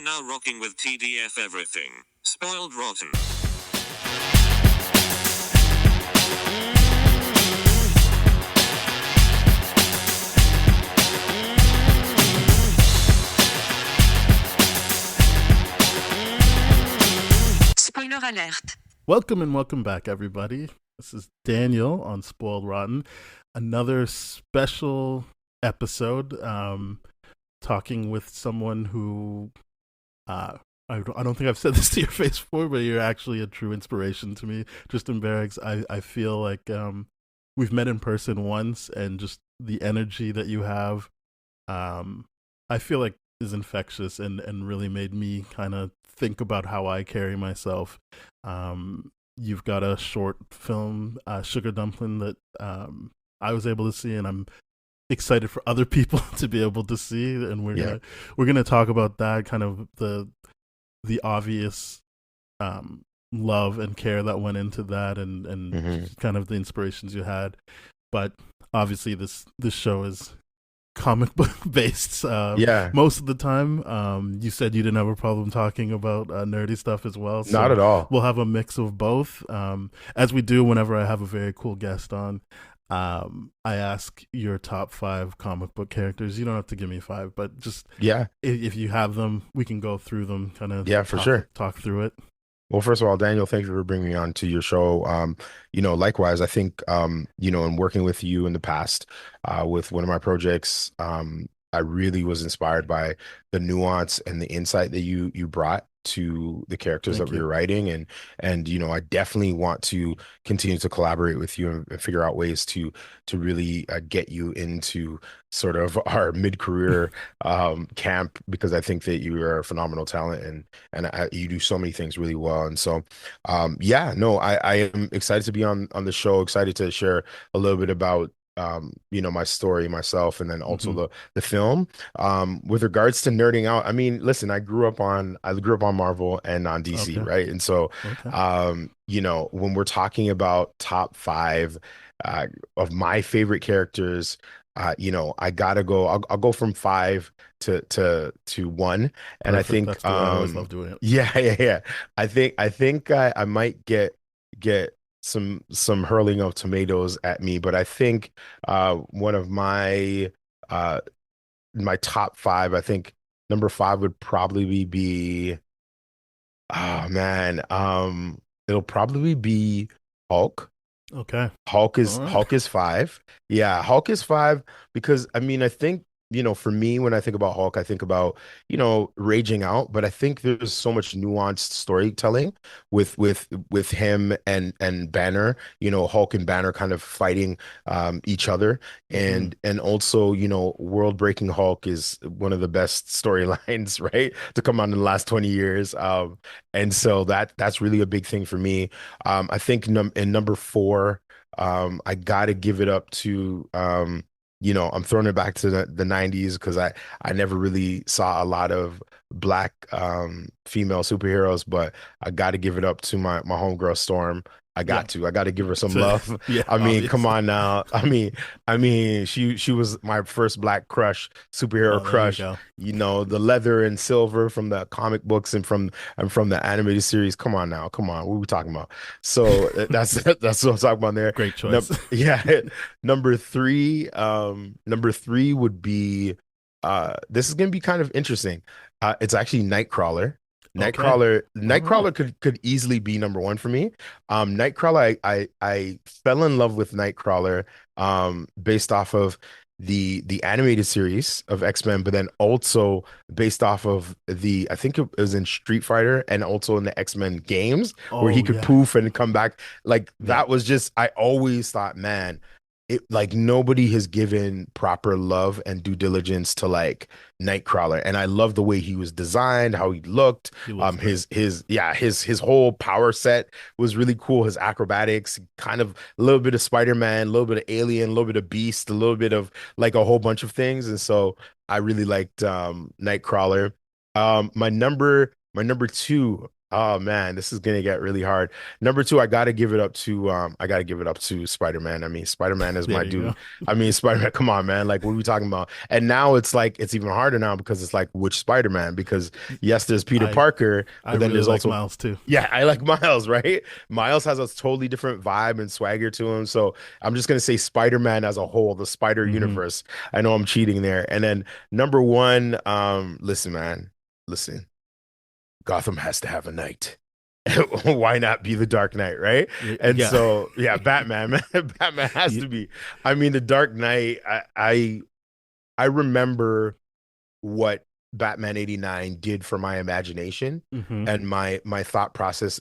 now rocking with TDF everything. Spoiled rotten. Spoiler alert. Welcome and welcome back, everybody. This is Daniel on Spoiled Rotten. Another special episode, talking with someone who, I don't think I've said this to your face before, but you're actually a true inspiration to me, Tristan. I feel like we've met in person once, and just the energy that you have, I feel like is infectious and really made me kind of think about how I carry myself. You've got a short film, Sugar Dumplin, that I was able to see, and I'm excited for other people to be able to see. And we're gonna talk about that, kind of the obvious love and care that went into that, and kind of the inspirations you had. But obviously, this show is comic book based most of the time. You said you didn't have a problem talking about nerdy stuff as well, so not at all. We'll have a mix of both, as we do whenever I have a very cool guest on. I ask your top 5 comic book characters. You don't have to give me 5, but just if you have them, we can go through them, kind of talk through it. Well, first of all, Daniel, thank you for bringing me on to your show. Likewise, I think, in working with you in the past, with one of my projects, I really was inspired by the nuance and the insight that you brought to the characters that we were writing. And I definitely want to continue to collaborate with you and figure out ways to really get you into sort of our mid-career camp, because I think that you are a phenomenal talent, and you do so many things really well. And so, I am excited to be on the show, excited to share a little bit about my story, myself, and then also the film. With regards to nerding out, I mean, listen, I grew up on Marvel and on DC, right? And so, when we're talking about top 5 of my favorite characters, I gotta go. I'll go from 5 to 1, and I think I always love doing it. Yeah. I think I might get some hurling of tomatoes at me, but I think one of my top 5, I think number 5 would probably be, it'll probably be Hulk. Okay. Hulk is 5. Yeah, Hulk is 5 because I mean, I think, for me, when I think about Hulk, I think about, raging out, but I think there's so much nuanced storytelling with him and Banner, Hulk and Banner kind of fighting each other. And also, world-breaking Hulk is one of the best storylines, right, to come out in the last 20 years. And so that's really a big thing for me. I think in number 4, I gotta give it up to I'm throwing it back to the 90s, because I never really saw a lot of Black female superheroes, but I got to give it up to my homegirl Storm. I got to give her some love. I mean, obviously. Come on now. I mean, she was my first Black crush, superhero crush. The leather and silver from the comic books and from the animated series. Come on now. Come on. What are we talking about? So that's what I'm talking about there. Great choice. Number 3 would be this is going to be kind of interesting. It's actually Nightcrawler. Nightcrawler could easily be number 1 for me. Nightcrawler, I fell in love with Nightcrawler based off of the animated series of X-Men, but then also based off of I think it was in Street Fighter and also in the X-Men games, where he could poof and come back. That was just, I always thought, man, nobody has given proper love and due diligence to Nightcrawler, and I love the way he was designed, how he looked. His whole power set was really cool. His acrobatics, kind of a little bit of Spider-Man, a little bit of Alien, a little bit of Beast, a little bit of a whole bunch of things. And so I really liked Nightcrawler. My number 2 Oh man, this is gonna get really hard. Number two, I gotta give it up to Spider-Man. I mean, Spider-Man is There my you go. dude. I mean, Spider-Man, come on, man. Like, what are we talking about? And now it's like it's even harder now because it's like which Spider-Man? Because yes, there's Peter I Parker, I but then really there's like also Miles too. yeah, I like Miles, right? Miles has a totally different vibe and swagger to him. So I'm just gonna say Spider-Man as a whole, the Spider Hmm. Universe. I know I'm cheating there. And then number one, listen, man, listen. Gotham has to have a knight. Why not be the Dark Knight, right? And Yeah. so, yeah, Batman, man, Batman has Yeah. to be. I mean, the Dark Knight. I remember what Batman '89 did for my imagination Hmm. and my thought process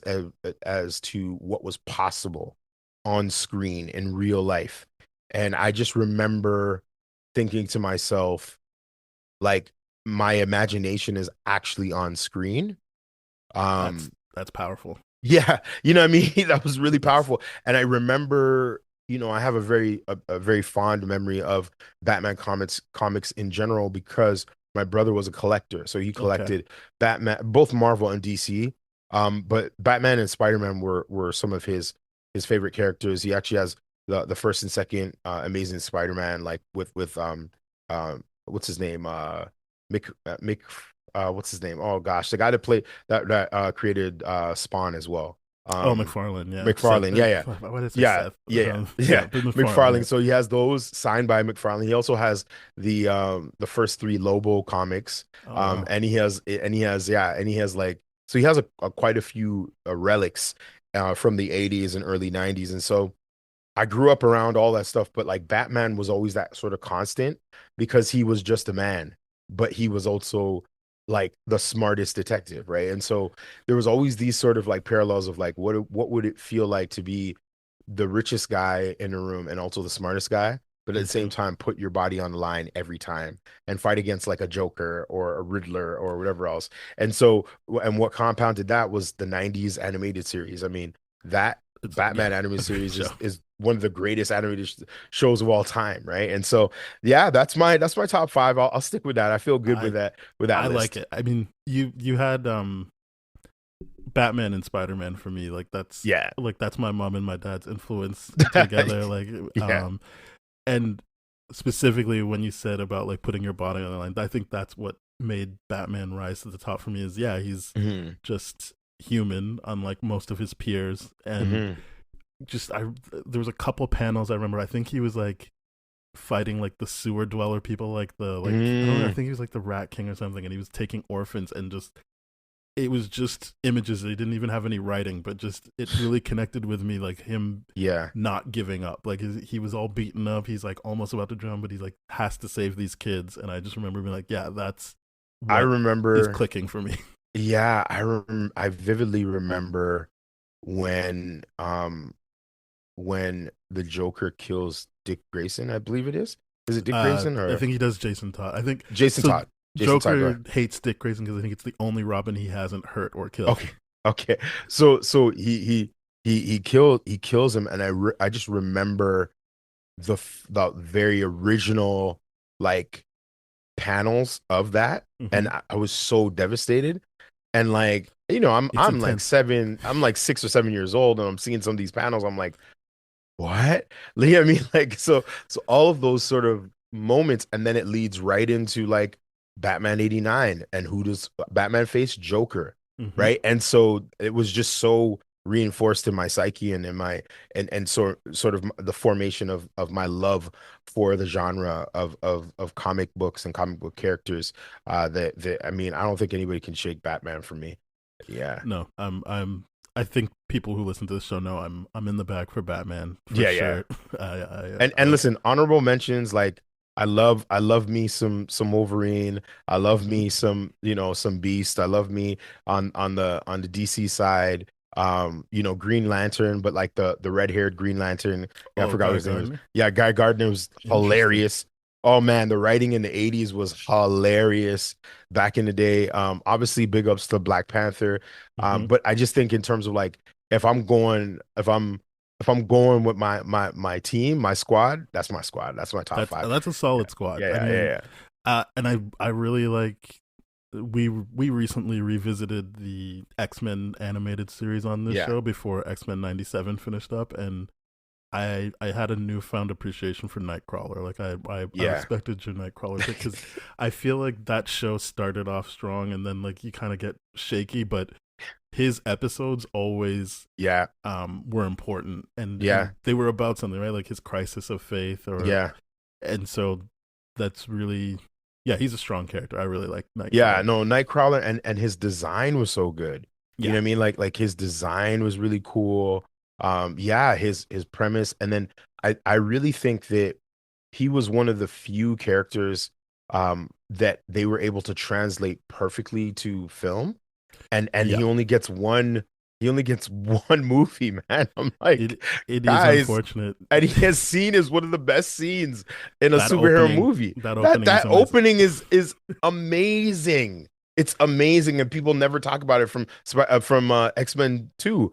as to what was possible on screen in real life. And I just remember thinking to myself, like, my imagination is actually on screen. That's Um, that's powerful. Yeah, you know what I mean? That was really That's powerful. And I remember, I have a very fond memory of Batman comics in general because my brother was a collector. So he okay. collected Batman, both Marvel and DC. But Batman and Spider-Man were some of his favorite characters. He actually has the first and second Amazing Spider-Man, like what's his name? Mick what's his name? Oh gosh, the guy that played that created Spawn as well. Oh, Um McFarlane. Yeah. Seth. McFarlane. Yeah, yeah. Why did I say Yeah, Seth? yeah, Yeah, yeah. but McFarlane. McFarlane. So he has those signed by McFarlane. He also has the first three Lobo comics. Yeah. Oh wow. And he has like so he has quite a few relics from the 80s and early 90s. And so I grew up around all that stuff, but like Batman was always that sort of constant because he was just a man, but he was also like the smartest detective, right? And so there was always these sort of like parallels of like what would it feel like to be the richest guy in a room and also the smartest guy, but at the same Hmm. time put your body on the line every time and fight against like a Joker or a Riddler or whatever else. And so and what compounded that was the 90s animated series. I mean, that It's Batman yeah, animated that's a great series show. is one of the greatest animated shows of all time, right? And so, yeah, that's my top five. I'll stick with that. I feel good I with that I like list. it. I mean, you had Batman and Spider-Man for me. Yeah, Like that's my mom and my dad's influence together. Like yeah, and specifically when you said about like putting your body on the line, I think that's what made Batman rise to the top for me. Is yeah, he's hmm just human, unlike most of his peers, and hmm just I there was a couple panels I remember. I think he was like fighting like the sewer dweller people, like I don't know. I mm, think he was like the Rat King or something, and he was taking orphans and just it was just images. They didn't even have any writing, but just it really connected with me, like him yeah. not giving up. Like he was all beaten up. He's like almost about to drown, but he like has to save these kids. And I just remember being like, yeah, that's I what is remember. clicking for me. Yeah, I vividly remember when when the Joker kills Dick Grayson, I believe it is. Is it Dick Grayson I or think he does Jason Todd. I think Jason so. Todd? Jason Todd, go Joker ahead. hates Dick Grayson because I think it's the only Robin he hasn't hurt or killed. Okay. Okay. So he kills him and I just remember the very original like panels of that and Hmm. I was so devastated and like It's I'm like intense. I'm like 6 or 7 years old and I'm seeing some of these panels I'm like what? Like, I mean, like, so all of those sort of moments, and then it leads right into like Batman '89, and who does Batman face? Joker, Hmm. right? And so it was just so reinforced in my psyche and in my and sort of the formation of my love for the genre of comic books and comic book characters. That I mean, I don't think anybody can shake Batman for me. Yeah, No, I think people who listen to the show know I'm in the bag for Batman for yeah, yeah. sure. And listen, honorable mentions like I love me some Wolverine. I love Mhm. me some some Beast. I love me on the DC side. Green Lantern, but like the red-haired Green Lantern. I Oh, forgot what Guy his name was. Gardner. Yeah, Guy Gardner was Interesting. hilarious. Oh man, the writing in the 80s was hilarious back in the day. Obviously big ups to Black Panther. Hmm. But I just think in terms of like if I'm going if I'm going with my team, my squad, that's my squad. That's my top five. That's a Yeah, solid squad. yeah, I yeah, yeah, mean, yeah. and I really like. we recently revisited the X-Men animated series on this Yeah. show before X-Men 97 finished up, and I had a newfound appreciation for Nightcrawler. Like I Yeah. respected your Nightcrawler pick because I feel like that show started off strong and then like you kind of get shaky, but his episodes always Yeah. were important Yeah. and they were about something, right? Like his crisis of faith, or Yeah. and so that's really, yeah, he's a strong character. I really like Yeah, Nightcrawler. no, Nightcrawler and his design was so good. You know Yeah, what I mean? Like his design was really cool. Yeah, his premise, and then I really think that he was one of the few characters that they were able to translate perfectly to film. And yeah. he only gets one movie, man. I'm like, It it is guys, unfortunate. and his scene is one of the best scenes in a that superhero opening movie. that That opening is that amazing. opening is amazing. It's amazing, and people never talk about it from X-Men 2.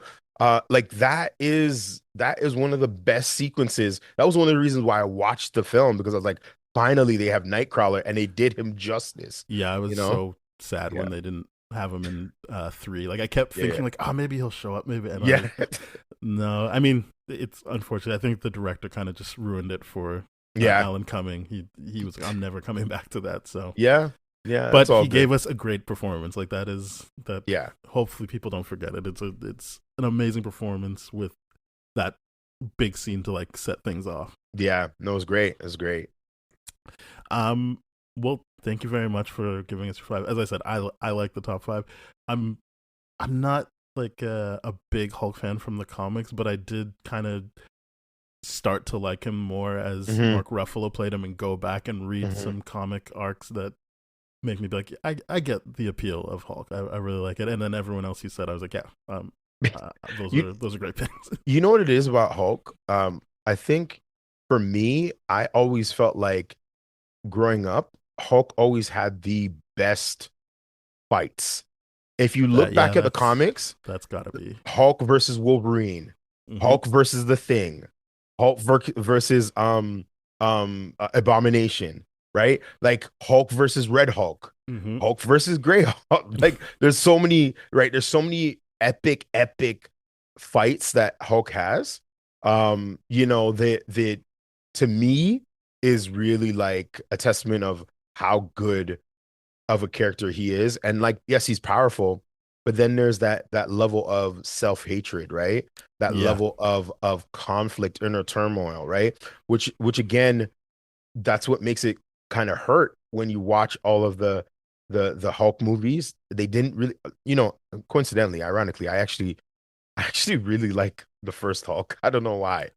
Like that is one of the best sequences. That was one of the reasons why I watched the film, because I was like, finally they have Nightcrawler and they did him justice, Yeah, I you was know? so sad Yeah. when they didn't have him in 3. Like I kept Yeah. thinking like, oh, maybe he'll show up, maybe, and Yeah. I no. I mean, it's unfortunate. I think the director kind of just ruined it for Yeah. Alan Cumming. He was like, I'm never coming back to that. So, Yeah. Yeah. It's but all he good. gave us a great performance. Like that is that. Yeah. Hopefully, people don't forget it. It's an amazing performance with that big scene to like set things off. Yeah. No, it was great. It was great. Um, well, thank you very much for giving us your 5. As I said, I like the top 5. I'm I'm not like a big Hulk fan from the comics, but I did kind of start to like him more as Hmm. Mark Ruffalo played him and go back and read Hmm. some comic arcs that make me be like, I get the appeal of Hulk. I really like it. And then everyone else you said, I was like, yeah, You those are great things. you know what it is about Hulk? I think for me, I always felt like growing up, Hulk always had the best fights. If you look That yeah, back at the comics, that's gotta be. Hulk versus Wolverine, Hmm. Hulk versus the Thing, Hulk versus Abomination, right? Like Hulk versus Red Hulk, Hmm. Hulk versus Gray Hulk. Like there's so many, right? There's so many epic fights that Hulk has. That to me is really like a testament of how good of a character he is. And like, yes, he's powerful, but then there's that level of self-hatred, right? That Yeah, level of conflict, inner turmoil, right? Which again, that's what makes it kind of hurt when you watch all of the Hulk movies. They didn't really, coincidentally, ironically, I actually really like the first Hulk. I don't know why.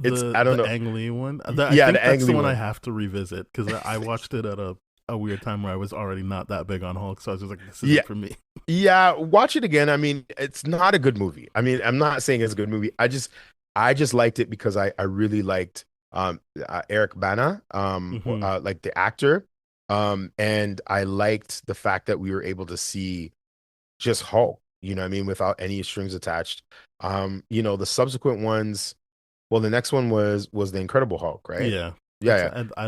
I don't the know. Ang Lee one. I Yeah, the think Ang that's the Lee one I one. have to revisit because I watched it at a weird time where I was already not that big on Hulk, so I was just like, this Yeah, isn't for me. yeah, watch it again. I mean, it's not a good movie. I mean, I'm not saying it's a good movie. I just liked it because I really liked Eric Bana, Hmm. like the actor. And I liked the fact that we were able to see just Hulk, you know what I mean, without any strings attached. The subsequent ones, well, the next one was the Incredible Hulk, right? Yeah, Yeah, that's yeah.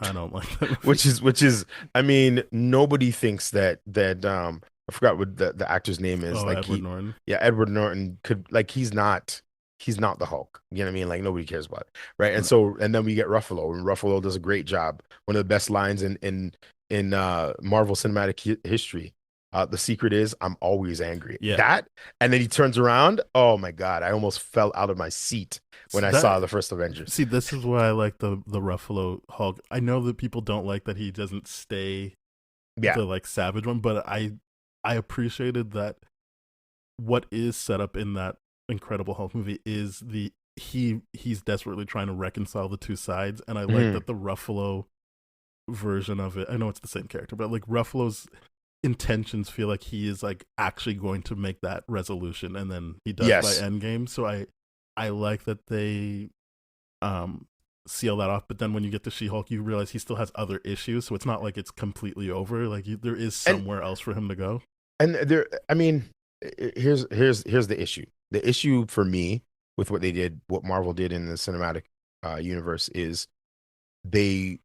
I don't like that movie. Which is I mean, nobody thinks that I forgot what the actor's name is. Oh, Like Edward Norton. yeah, Edward Norton could, like, he's not the Hulk. You know what I mean? Like nobody cares about it. Right. And No. so and then we get Ruffalo, and Ruffalo does a great job. One of the best lines in Marvel Cinematic History. The secret is I'm always angry. Yeah, That, and then he turns around. Oh my God, I almost fell out of my seat when so I saw that the first Avengers. see, this is why I like the Ruffalo Hulk. I know that people don't like that he doesn't stay Yeah. the like savage one, but I appreciated that what is set up in that Incredible Hulk movie is he's desperately trying to reconcile the two sides, and I like Mhm. that the Ruffalo version of it. I know it's the same character, but like Ruffalo's intentions feel like he is like actually going to make that resolution, and then he does by Yes. Endgame. So I like that they um seal that off. But then when you get to She-Hulk, you realize he still has other issues, so it's not like it's completely over. Like there is And somewhere else for him to go. there, I mean, here's the issue. The issue for me with what Marvel did in the cinematic universe is they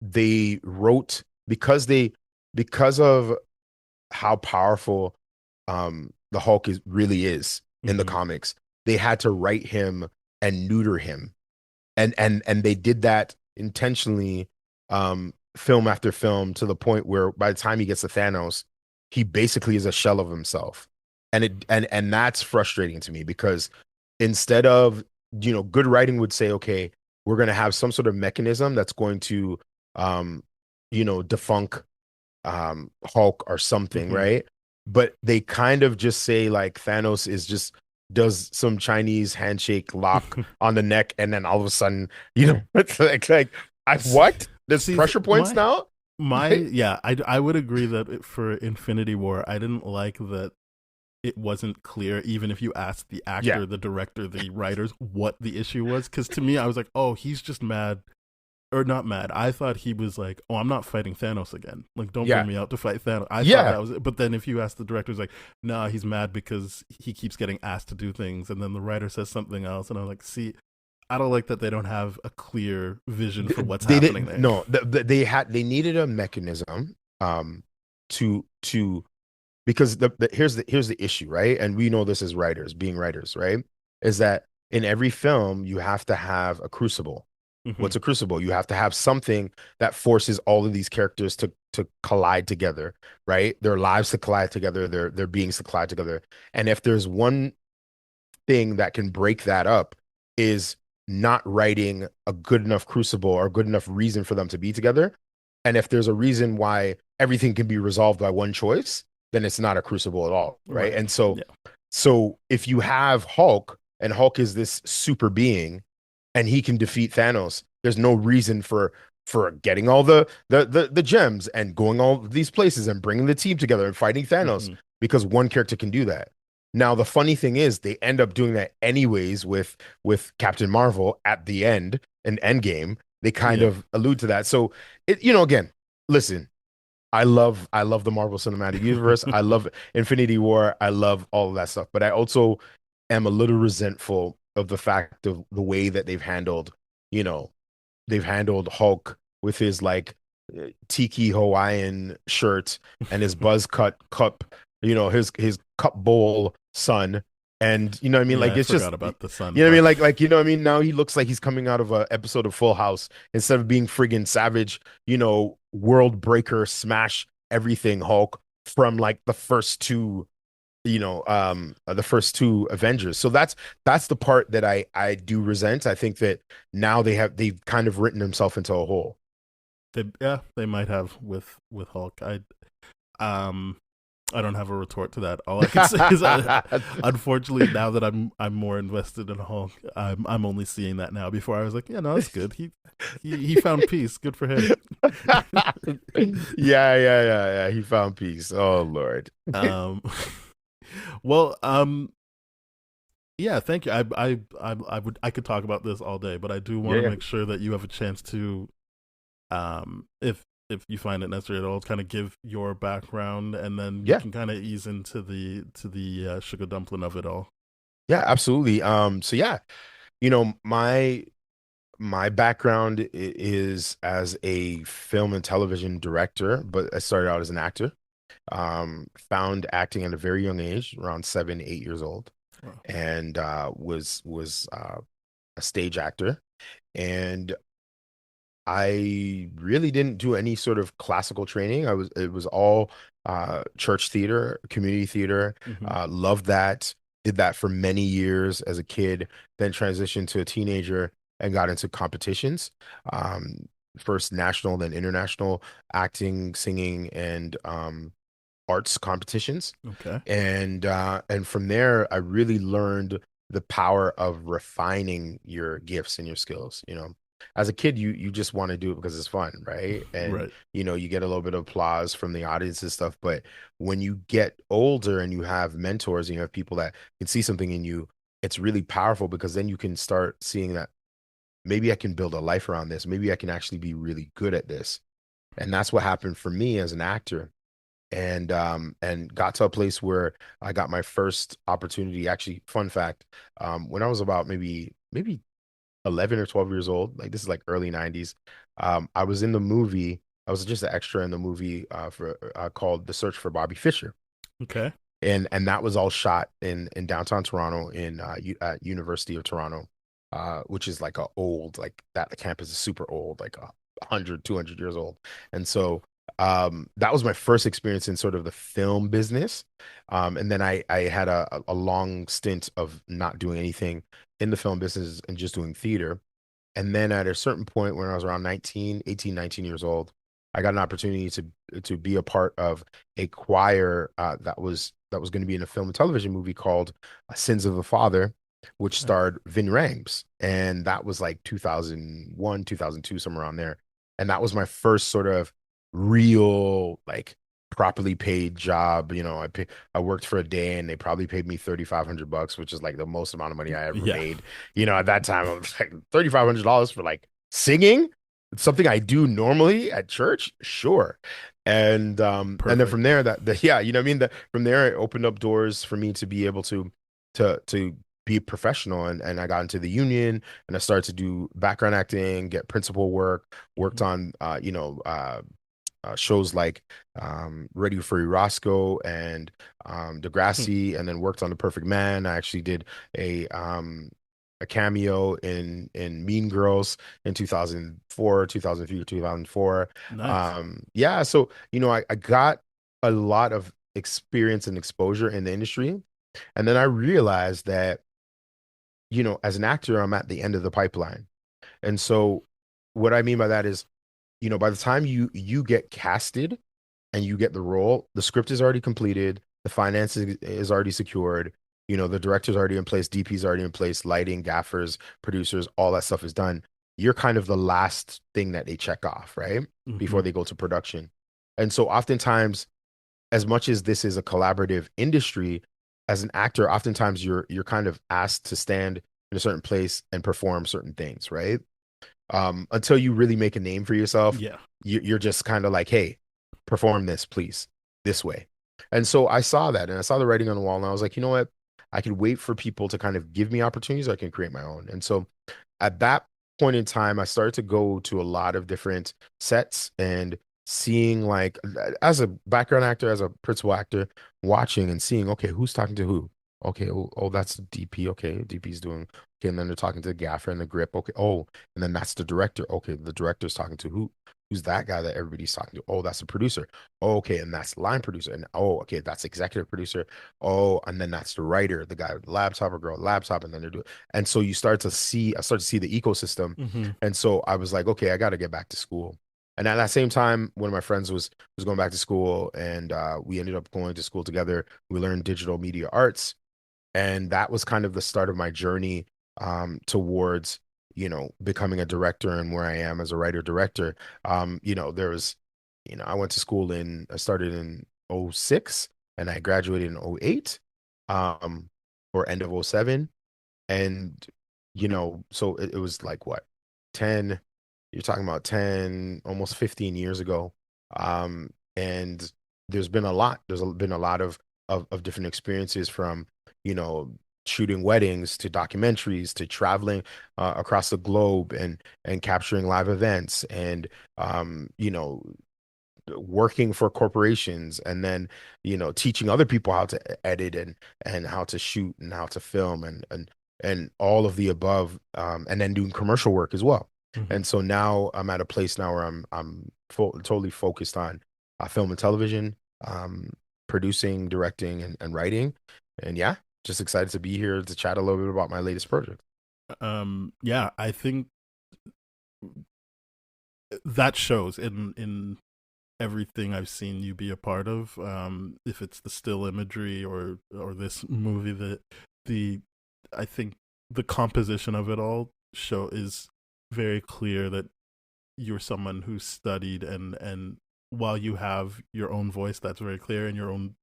they wrote, because because of how powerful the Hulk is really is in the Hmm. comics, they had to write him and neuter him. And they did that intentionally, film after film, to the point where by the time he gets to Thanos, he basically is a shell of himself. And that's frustrating to me because instead of, good writing would say, okay, we're going to have some sort of mechanism that's going to um defunk Hulk or something, Hmm. right? But they kind of just say like Thanos is just does some Chinese handshake lock on the neck, and then all of a sudden, it's like I what? There's See, pressure points my now, my right? yeah, I would agree that for Infinity War, I didn't like that it wasn't clear, even if you asked the Yeah, actor, the director, the writers, what the issue was. Because to me, I was like, oh, he's just mad, or not mad. I thought he was like, oh, I'm not fighting Thanos again. Like, don't bring yeah, me out to fight Thanos. I thought yeah. that was it. But then if you ask the director, he's like, nah, he's mad because he keeps getting asked to do things. And then the writer says something else. And I'm like, see, I don't like that they don't have a clear vision for what's They happening didn't. there. No, they needed a mechanism to because here's the issue, right? And we know this as writers, being writers, right? Is that in every film you have to have a crucible. Hmm. What's a crucible? You have to have something that forces all of these characters to collide together, right? Their lives to collide together, their beings to collide together. And if there's one thing that can break that up, is not writing a good enough crucible or good enough reason for them to be together. And if there's a reason why everything can be resolved by one choice, then it's not a crucible at all, right? Right. And so Yeah. so if you have Hulk, and Hulk is this super being and he can defeat Thanos, there's no reason for getting all the gems and going all these places and bringing the team together and fighting Thanos, Hmm. because one character can do that. Now the funny thing is they end up doing that anyways with Captain Marvel at the end in Endgame. They kind Yeah. of allude to that. So again, listen, I love the Marvel Cinematic Universe. I love Infinity War. I love all of that stuff. But I also am a little resentful of the fact of the way that you know, they've handled Hulk with his like tiki Hawaiian shirt and his buzz cut cup, his cup bowl son. And you know what I mean? Yeah, Like I it's just forgot about the sun you know what I mean? part. Like you know what I mean? Now he looks like he's coming out of an episode of Full House instead of being friggin' savage, world breaker, smash everything Hulk from like the first two Avengers. So that's the part that I do resent. I think that now they've kind of written himself into a hole. Yeah, they might have with Hulk. Um I don't have a retort to that. All I can say is, unfortunately, now that I'm more invested in Hulk, I'm only seeing that now. Before I was like, yeah, no, that's good. He found peace. Good for him. Yeah, yeah, yeah, yeah. He found peace. Oh Lord. um, well, yeah, thank you. I could talk about this all day, but I do Yeah, want to yeah. make sure that you have a chance to, if you find it necessary at all, kind of give your background, and then you Yeah. can kind of ease into the sugar dumpling of it all. Yeah, absolutely. So yeah, my background is as a film and television director, but I started out as an actor. Found acting at a very young age, around 7, 8 years old, Wow. and was a stage actor. And I really didn't do any sort of classical training. It was all church theater, community theater. Hmm. Loved that. Did that for many years as a kid, then transitioned to a teenager and got into competitions. Um, First national, then international acting, singing, and arts competitions. Okay. And from there I really learned the power of refining your gifts and your skills. As a kid, you just want to do it because it's fun, right? And Right. you get a little bit of applause from the audience and stuff. But when you get older and you have mentors and you have people that can see something in you, it's really powerful, because then you can start seeing that maybe I can build a life around this, maybe I can actually be really good at this. And that's what happened for me as an actor. And got to a place where I got my first opportunity. Actually, fun fact, when I was about maybe 11 or 12 years old, like this is like early 90s, I was in the movie I was just an extra in the movie for called The Search for Bobby Fischer, Okay. and that was all shot in downtown Toronto at University of Toronto, which is like a old like that campus is super old, like 100, 200 years old, and so that was my first experience in sort of the film business, and then I had a long stint of not doing anything in the film business and just doing theater. And then at a certain point when I was around 19 years old, I got an opportunity to be a part of a choir that was going to be in a film and television movie called Sins of the Father, which Okay. starred Vin Rhames. And that was like 2001, 2002, somewhere around there. And that was my first sort of real, like, properly paid job. I worked for a day and they probably paid me $3,500, which is like the most amount of money I ever Yeah. made. At that time, I was like $3,500 for like singing. It's something I do normally at church, sure. And then from Perfect. there, yeah, you know what I mean. That from there, it opened up doors for me to be able to be professional, and I got into the union, and I started to do background acting, get principal work, worked Mhm. on shows like Ready for Roscoe and Degrassi, and then worked on The Perfect Man. I actually did a cameo in Mean Girls in 2004, 2003, 2004. Nice. Yeah, so I got a lot of experience and exposure in the industry, and then I realized that as an actor, I'm at the end of the pipeline, and so what I mean by that is by the time you get casted and you get the role, the script is already completed, the finance is already secured, the director's already in place, DP's already in place, lighting, gaffers, producers, all that stuff is done. You're kind of the last thing that they check off, right? Hmm. Before they go to production. And so oftentimes, as much as this is a collaborative industry, as an actor, oftentimes you're kind of asked to stand in a certain place and perform certain things, right? Until you really make a name for yourself, Yeah. you're just kind of like, hey, perform this, please, this way. And so I saw that and I saw the writing on the wall, and I was like, you know what? I could wait for people to kind of give me opportunities. I can create my own. And so at that point in time, I started to go to a lot of different sets and seeing, like, as a background actor, as a principal actor, watching and seeing, okay, who's talking to who? Okay, oh, that's the DP. Okay, DP's doing okay, and then they're talking to the gaffer and the grip. Okay, oh, and then that's the director. Okay, the director's talking to who? Who's that guy that everybody's talking to? Oh, that's the producer. Oh, okay, and that's line producer. And oh, okay, that's executive producer. Oh, and then that's the writer, the guy with the laptop or girl with the laptop, and then they're doing. And so I start to see the ecosystem. Hmm. And so I was like, okay, I got to get back to school. And at that same time, one of my friends was going back to school, and we ended up going to school together. We learned digital media arts, and that was kind of the start of my journey towards becoming a director and where I am as a writer director. There was I went to school I started in '06 and I graduated in '08, um or end of '07. And so it was like, what, 10, you're talking about 10, almost 15 years ago. And there's been a lot of different experiences, from you know shooting weddings to documentaries to traveling across the globe and capturing live events, and working for corporations, and then teaching other people how to edit and how to shoot and how to film, and all of the above, and then doing commercial work as well. Hmm. And so now I'm at a place now where totally focused on film and television, producing, directing, and writing. And yeah, just excited to be here to chat a little bit about my latest project. Yeah, I think that shows in everything I've seen you be a part of. If it's the still imagery or this movie, the I think the composition of it all show is very clear that you're someone who studied, and while you have your own voice that's very clear and your own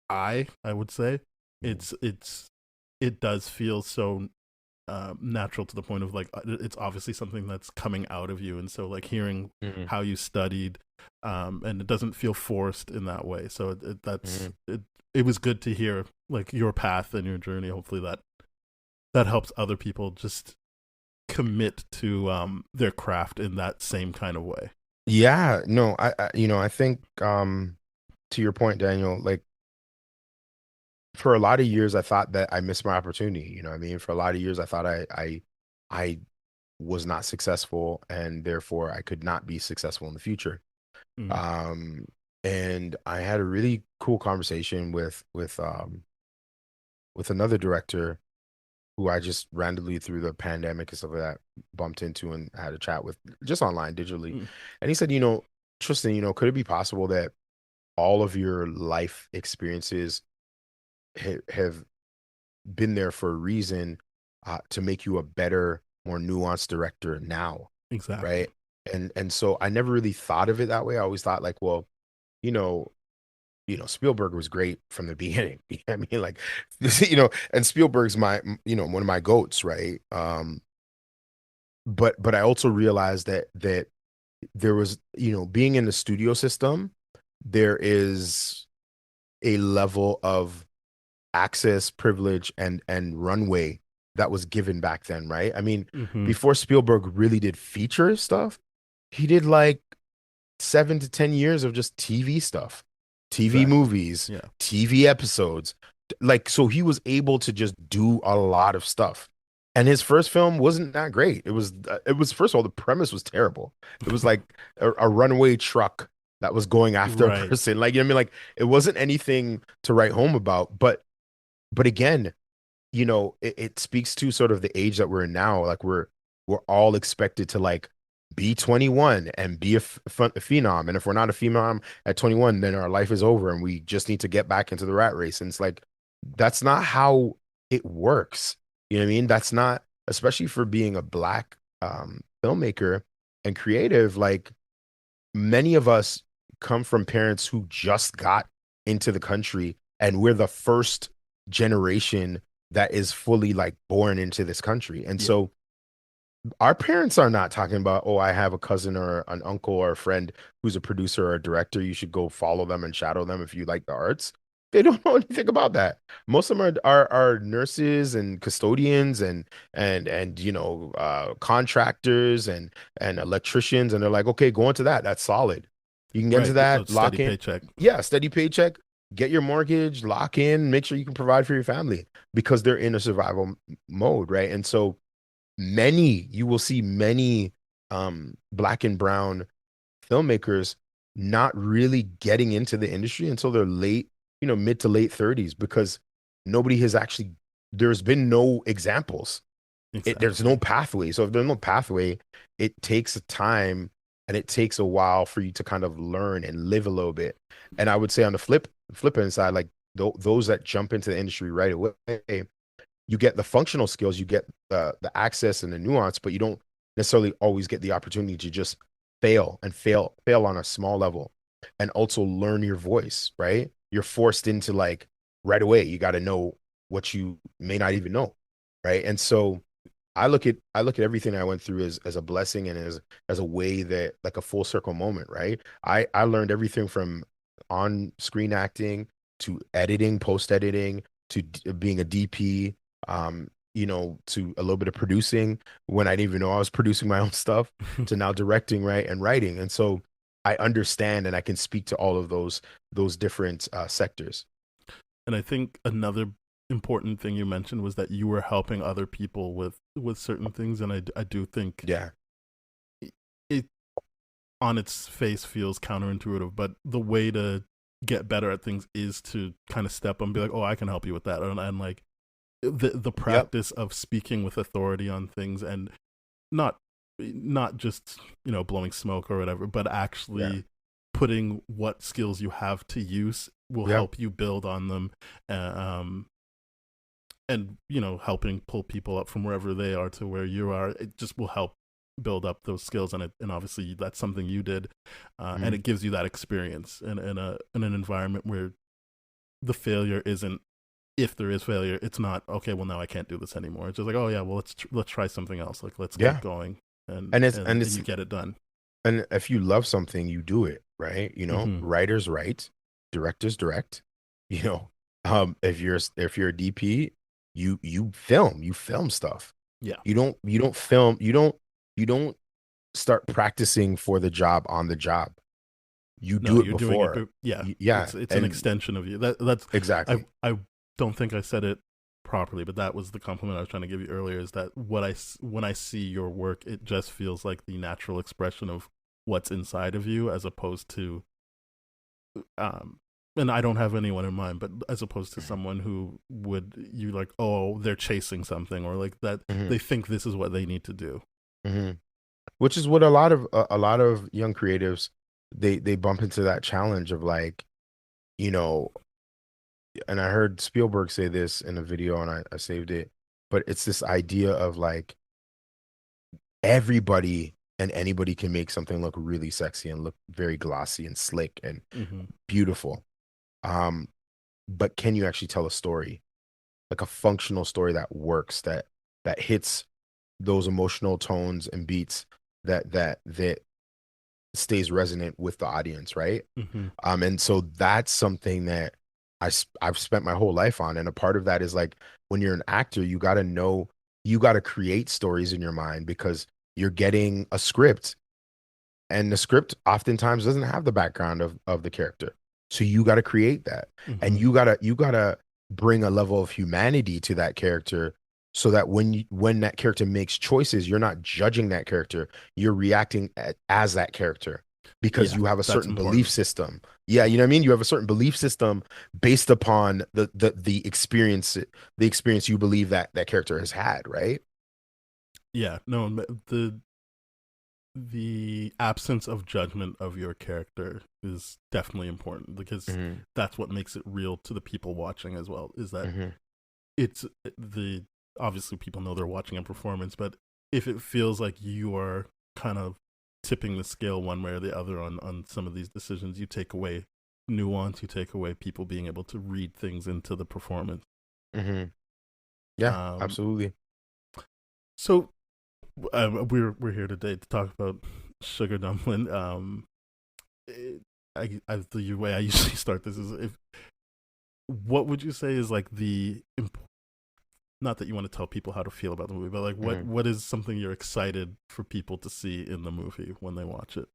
I would say it does feel so natural, to the point of like it's obviously something that's coming out of you, and so like hearing Mhm, how you studied, and it doesn't feel forced in that way. So mhm. it was good to hear like your path and your journey. Hopefully that helps other people just commit to their craft in that same kind of way. Yeah, no, I think to your point, Daniel, like for a lot of years I thought that I missed my opportunity. You know what I mean? For a lot of years I thought I was not successful and therefore I could not be successful in the future. Mm, Um, and I had a really cool conversation with another director who I just randomly through the pandemic and stuff like that bumped into and had a chat with just online digitally. mm, And he said, Tristan, could it be possible that all of your life experiences have been there for a reason to make you a better, more nuanced director now, exactly. right? And so I never really thought of it that way. I always thought like, well, you know, Spielberg was great from the beginning. I mean, like, and Spielberg's one of my goats, right? But I also realized that there was, being in the studio system, there is a level of access, privilege, and runway that was given back then, right? I mean, Hmm. before Spielberg really did feature stuff, he did like 7 to 10 years of just TV stuff, TV Exactly. movies, Yeah. TV episodes. Like, so he was able to just do a lot of stuff. And his first film wasn't that great. It was, first of all, the premise was terrible. It was like a runaway truck that was going after a Right. person. Like, you know what I mean? Like, it wasn't anything to write home about. But again, it speaks to sort of the age that we're in now. Like we're all expected to like be 21 and be a phenom. And if we're not a phenom at 21, then our life is over and we just need to get back into the rat race. And it's like, that's not how it works. You know what I mean? That's not, especially for being a black filmmaker and creative, like many of us come from parents who just got into the country and we're the first generation that is fully like born into this country. And Yeah. so our parents are not talking about, oh, I have a cousin or an uncle or a friend who's a producer or a director. You should go follow them and shadow them if you like the arts. They don't know anything about that. Most of them are nurses and custodians and contractors and electricians, and they're like, okay, go into that. That's solid. You can get into Right. A that, steady lock in. paycheck. Yeah, steady paycheck, get your mortgage, lock in, make sure you can provide for your family because they're in a survival mode, right? And so you will see many black and brown filmmakers not really getting into the industry until they're late, mid to late 30s because nobody has actually there's been no examples. There's no Exactly. pathway. So if there's no pathway, it takes a time and it takes a while for you to kind of learn and live a little bit. And I would say on the flip end side, like those that jump into the industry right away, you get the functional skills, you get the access and the nuance, but you don't necessarily always get the opportunity to just fail on a small level and also learn your voice, right? You're forced into like right away, you got to know what you may not even know, right? And so I look at everything I went through as a blessing and as a way that like a full circle moment, right? I learned everything from on screen acting to editing, post editing to being a DP, to a little bit of producing when I didn't even know I was producing my own stuff to now directing, right, and writing. And so I understand and I can speak to all of those different sectors. And I think another important thing you mentioned was that you were helping other people with certain things, and I do think Yeah. it on its face feels counterintuitive, but the way to get better at things is to kind of step up and be like, oh, I can help you with that, and like the Yep. practice of speaking with authority on things, and not not just blowing smoke or whatever, but Yeah. actually putting what skills you have to use will Yeah. help you build on them, uh, um, and helping pull people up from wherever they are to where you are. It just will help build up those skills, and obviously that's something you did, and Mhm. it gives you that experience in an environment where the failure isn't, if there is failure, it's not okay. Well, now I can't do this anymore. It's just like, oh yeah, well let's try something else. Like let's keep Yeah. going, and And it's and and and it's you get it done. and if you love something, you do it, right? Hmm. Writers write, directors direct. You know, if you're a DP, you film stuff. Yeah. You don't film, you don't start practicing for the job on the job. You No, do it you're doing it. before. Yeah, Yeah, it's an and extension of you. That's exactly. I don't think I said it properly, but that was the compliment I was trying to give you earlier. Is that when I see your work, it just feels like the natural expression of what's inside of you, as opposed to um. And I don't have anyone in mind, but as opposed to someone who would you like, oh, they're chasing something, or like that Hmm. they think this is what they need to do. Hmm. Which is what a lot of young creatives they bump into that challenge of like, you know, and I heard Spielberg say this in a video and I saved it, but it's this idea of like everybody and anybody can make something look really sexy and look very glossy and slick and Hmm. beautiful. Um, but can you actually tell a story, like a functional story that works, that hits those emotional tones and beats that stays resonant with the audience, right? Hmm. And so that's something that I've spent my whole life on. And a part of that is like when you're an actor, you got to know, you got to create stories in your mind because you're getting a script, and the script oftentimes doesn't have the background of the character. So you got to create that, and Hmm. you got to bring a level of humanity to that character, so that when that character makes choices, you're not judging that character, you're reacting as that character, because Yeah, you have a that's certain belief important. system. Yeah, you know what I mean? You have a certain belief system based upon the experience you believe that that character has had, right? Yeah, no, the absence of judgment of your character is definitely important because Hmm. that's what makes it real to the people watching as well. Is that Hmm. it's the obviously people know they're watching a performance, but if it feels like you are kind of tipping the scale one way or the other on some of these decisions, you take away nuance, you take away people being able to read things into the performance. Hmm. Yeah, Um, absolutely. so we're here today to talk about Sugar Dumpling. It, the way I usually start this is if what would you say is like not that you want to tell people how to feel about the movie, but like Mhm. what is something you're excited for people to see in the movie when they watch it?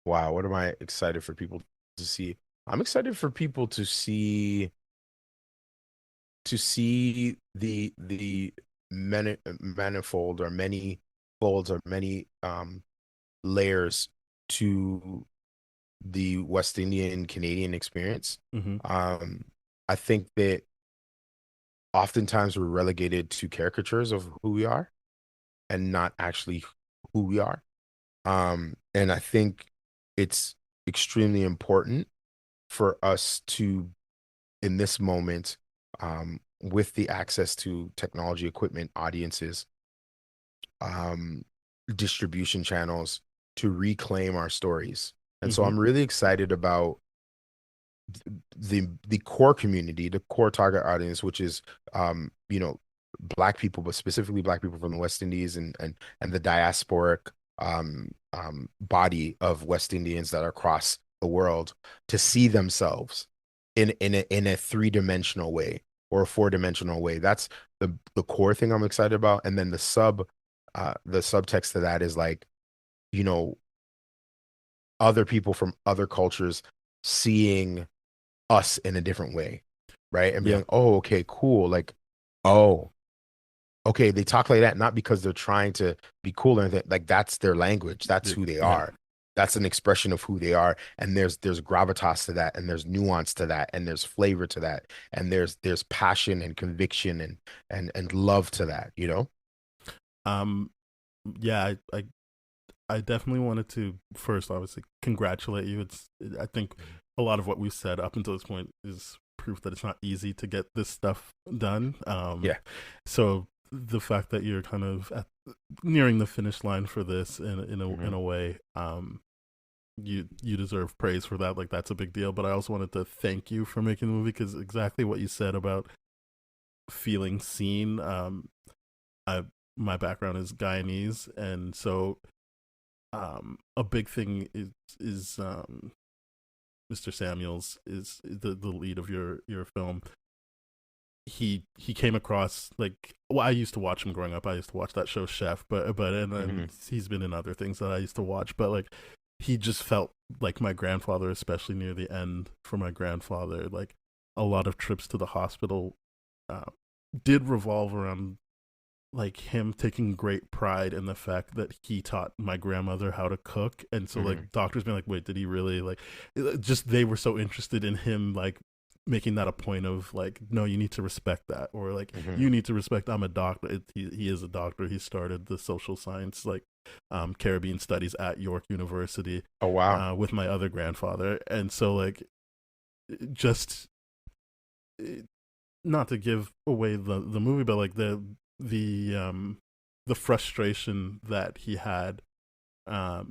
Wow, what am I excited for people to see? I'm excited for people to see the manifold or many folds or many layers to the West Indian Canadian experience. Mm-hmm. Um, I think that oftentimes we're relegated to caricatures of who we are and not actually who we are. And I think it's extremely important for us to, in this moment, with the access to technology, equipment, audiences, um, distribution channels, to reclaim our stories. And so Mm-hmm. I'm really excited about the core community, the core target audience, which is black people, but specifically black people from the West Indies and the diasporic body of West Indians that are across the world, to see themselves in a three-dimensional way or a four-dimensional way. That's the core thing I'm excited about. And then the subtext to that is like, you know, other people from other cultures seeing us in a different way, right? And being Yeah. like, oh, okay, cool. Like, oh, okay, they talk like that, not because they're trying to be cool or anything. Like that's their language. That's who they Yeah. are. That's an expression of who they are. And there's gravitas to that, and there's nuance to that, and there's flavor to that, and there's passion and conviction and love to that, you know? Um. Yeah. I definitely wanted to first, obviously, congratulate you. I think a lot of what we've said up until this point is proof that it's not easy to get this stuff done. Yeah. So the fact that you're kind of nearing the finish line for this in Hmm. a way, you deserve praise for that. Like that's a big deal. But I also wanted to thank you for making the movie because exactly what you said about feeling seen. I My background is Guyanese, and so a big thing is Mr. Samuels is the lead of your film. he came across like, well, I used to watch him growing up. I used to watch that show Chef, but and then Hmm. he's been in other things that I used to watch. But like he just felt like my grandfather, especially near the end for my grandfather. Like a lot of trips to the hospital uh, did revolve around like him taking great pride in the fact that he taught my grandmother how to cook. And so Hmm. like doctors being like, wait, did he really like just they were so interested in him like making that a point of like, no, you need to respect that, or like Hmm. you need to respect I'm a doctor. He is a doctor. He started the social science like Caribbean studies at York University Oh, wow. with my other grandfather. And so like just not to give away the movie, but like the frustration that he had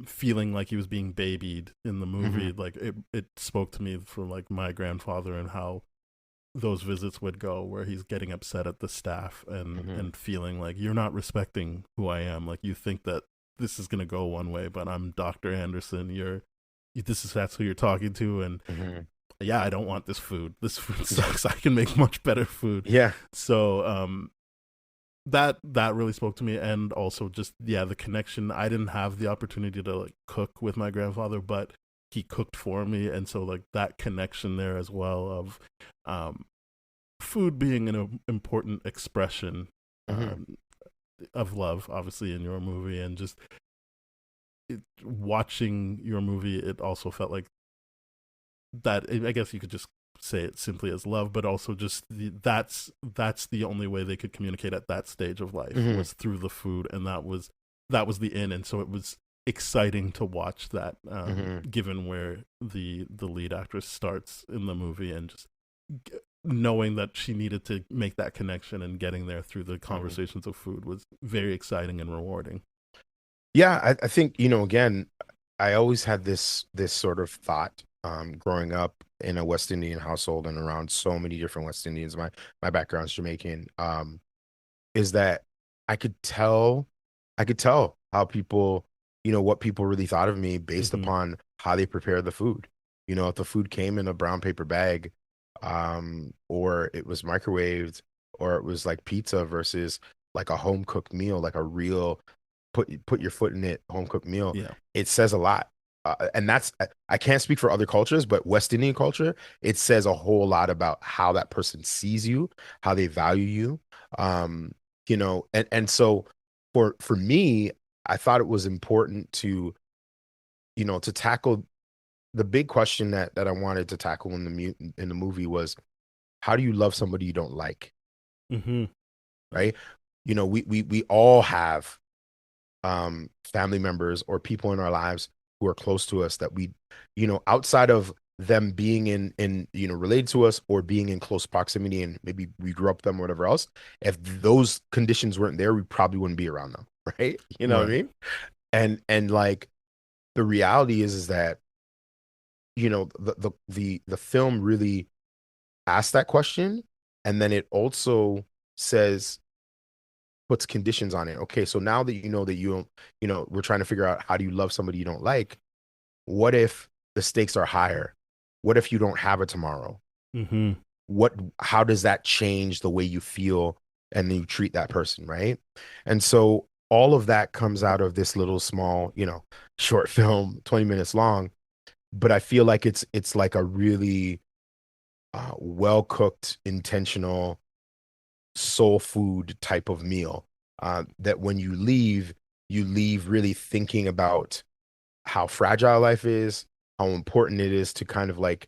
feeling like he was being babied in the movie, Hmm. like it spoke to me for like my grandfather and how those visits would go, where he's getting upset at the staff Hmm. and feeling like you're not respecting who I am. Like you think that this is gonna go one way, but I'm Dr. Anderson. That's who you're talking to, and Hmm. yeah, I don't want this food. This food sucks. I can make much better food. Yeah. So that really spoke to me, and also just yeah, the connection. I didn't have the opportunity to like cook with my grandfather, but he cooked for me, and so like that connection there as well of um food being an important expression Hmm. um of love, obviously in your movie, and just watching your movie, it also felt like that. I guess you could just say it simply as love, but also just that's the only way they could communicate at that stage of life Hmm. was through the food, and that was the in, and so it was exciting to watch that, Hmm. given where the lead actress starts in the movie, and just knowing that she needed to make that connection and getting there through the Hmm. conversations of food was very exciting and rewarding. Yeah, I think, again, I always had this sort of thought, growing up in a West Indian household and around so many different West Indians. My background's Jamaican. Is that I could tell, I could tell how people, what people really thought of me based Hmm. upon how they prepare the food. If the food came in a brown paper bag, or it was microwaved, or it was like pizza versus like a home cooked meal, like a real put your foot in it home cooked meal, Yeah. it says a lot. And I can't speak for other cultures, but West Indian culture, it says a whole lot about how that person sees you, how they value you. Um, and so for me, I thought it was important to tackle the big question that I wanted to tackle in the movie was, how do you love somebody you don't like, Hmm. right? We all have family members or people in our lives who are close to us that we, outside of them being in related to us or being in close proximity, and maybe we grew up with them or whatever else, if those conditions weren't there, we probably wouldn't be around them. Right, you know what I Right. mean? And like, the reality is that, the film really asks that question, and then it also says, puts conditions on it. Okay, so now that you know that you don't, we're trying to figure out, how do you love somebody you don't like? What if the stakes are higher? What if you don't have a tomorrow? Hmm. How does that change the way you feel and then you treat that person, right? And so all of that comes out of this little small, short film, 20 minutes long, but I feel like it's like a really well cooked, intentional soul food type of meal, that when you leave really thinking about how fragile life is, how important it is to kind of like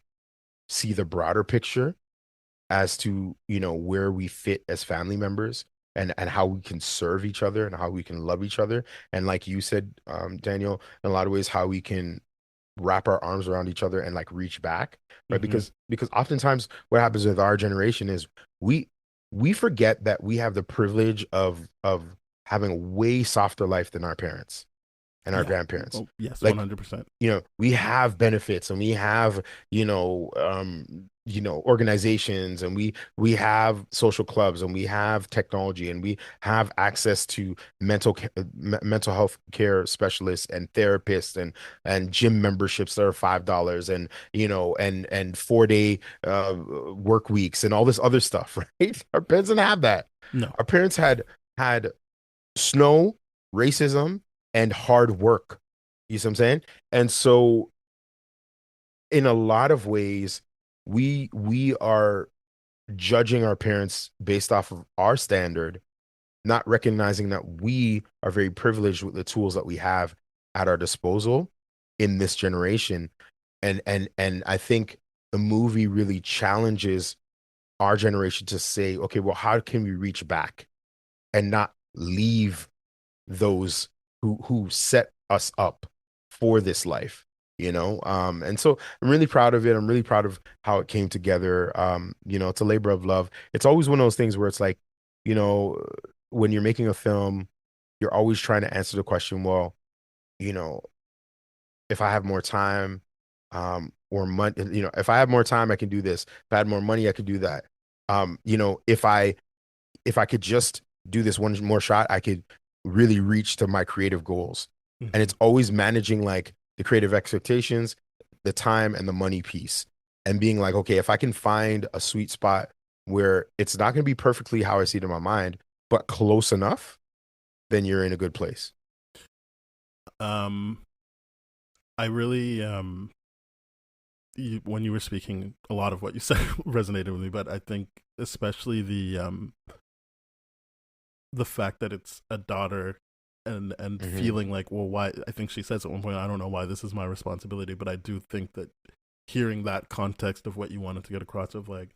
see the broader picture as to, where we fit as family members, and how we can serve each other and how we can love each other. And like you said, Daniel, in a lot of ways, how we can wrap our arms around each other and like reach back, right? Hmm. Because oftentimes what happens with our generation is we we forget that we have the privilege of having a way softer life than our parents and our Yeah. grandparents. Oh, yes, Like, 100%. we have benefits, and we have, organizations, and we have social clubs, and we have technology, and we have access to mental health care specialists and therapists, and gym memberships that are $5, and and 4-day work weeks and all this other stuff, right? Our parents didn't have that. No. Our parents had snow, racism, and hard work. You see what I'm saying? And so in a lot of ways, we are judging our parents based off of our standard, not recognizing that we are very privileged with the tools that we have at our disposal in this generation. And I think the movie really challenges our generation to say, okay, well, how can we reach back and not leave those who set us up for this life, and so I'm really proud of it. I'm really proud of how it came together. It's a labor of love. It's always one of those things where it's like, you know when you're making a film, you're always trying to answer the question, well, you know if I have more time, or money, if I have more time, I can do this. If I had more money, I could do that. If I could just do this one more shot, I could really reach to my creative goals. And Hmm. it's always managing like the creative expectations, the time, and the money piece, and being like, okay, if I can find a sweet spot where it's not going to be perfectly how I see it in my mind, but close enough, then you're in a good place. Um, I really when you were speaking, a lot of what you said resonated with me, but I think especially the fact that it's a daughter, and Hmm. feeling like, well, why? I think she says at one point, I don't know why this is my responsibility, but I do think that hearing that context of what you wanted to get across, of like,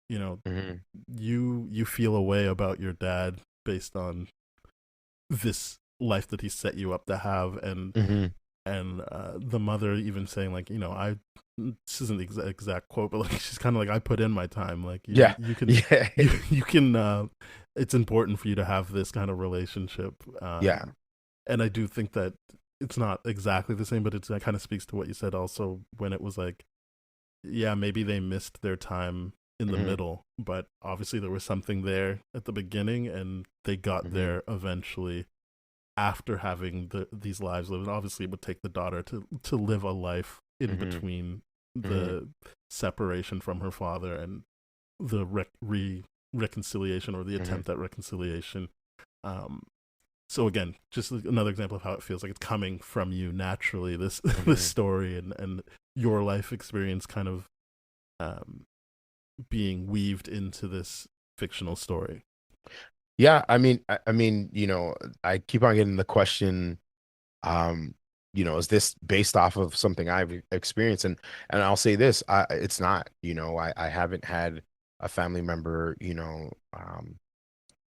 you know Hmm. you feel a way about your dad based on this life that he set you up to have, Hmm. and the mother even saying, like, I this isn't the exact quote, but like, she's kind of like, I put in my time, like, Yeah. you can Yeah. you can it's important for you to have this kind of relationship. Yeah. And I do think that it's not exactly the same, but that kind of speaks to what you said also, when it was like, yeah, maybe they missed their time in the Hmm. middle, but obviously there was something there at the beginning, and they got Hmm. there eventually after having these lives lived. And obviously, it would take the daughter to live a life in Hmm. between Hmm. the separation from her father and the reconciliation, or the Hmm. attempt at reconciliation. Um, so again, just another example of how it feels like it's coming from you naturally. This this Hmm. story, and your life experience kind of um, being weaved into this fictional story. Yeah, I mean, I keep on getting the question, um, is this based off of something I've experienced? And I'll say this, it's not, I haven't had a family member,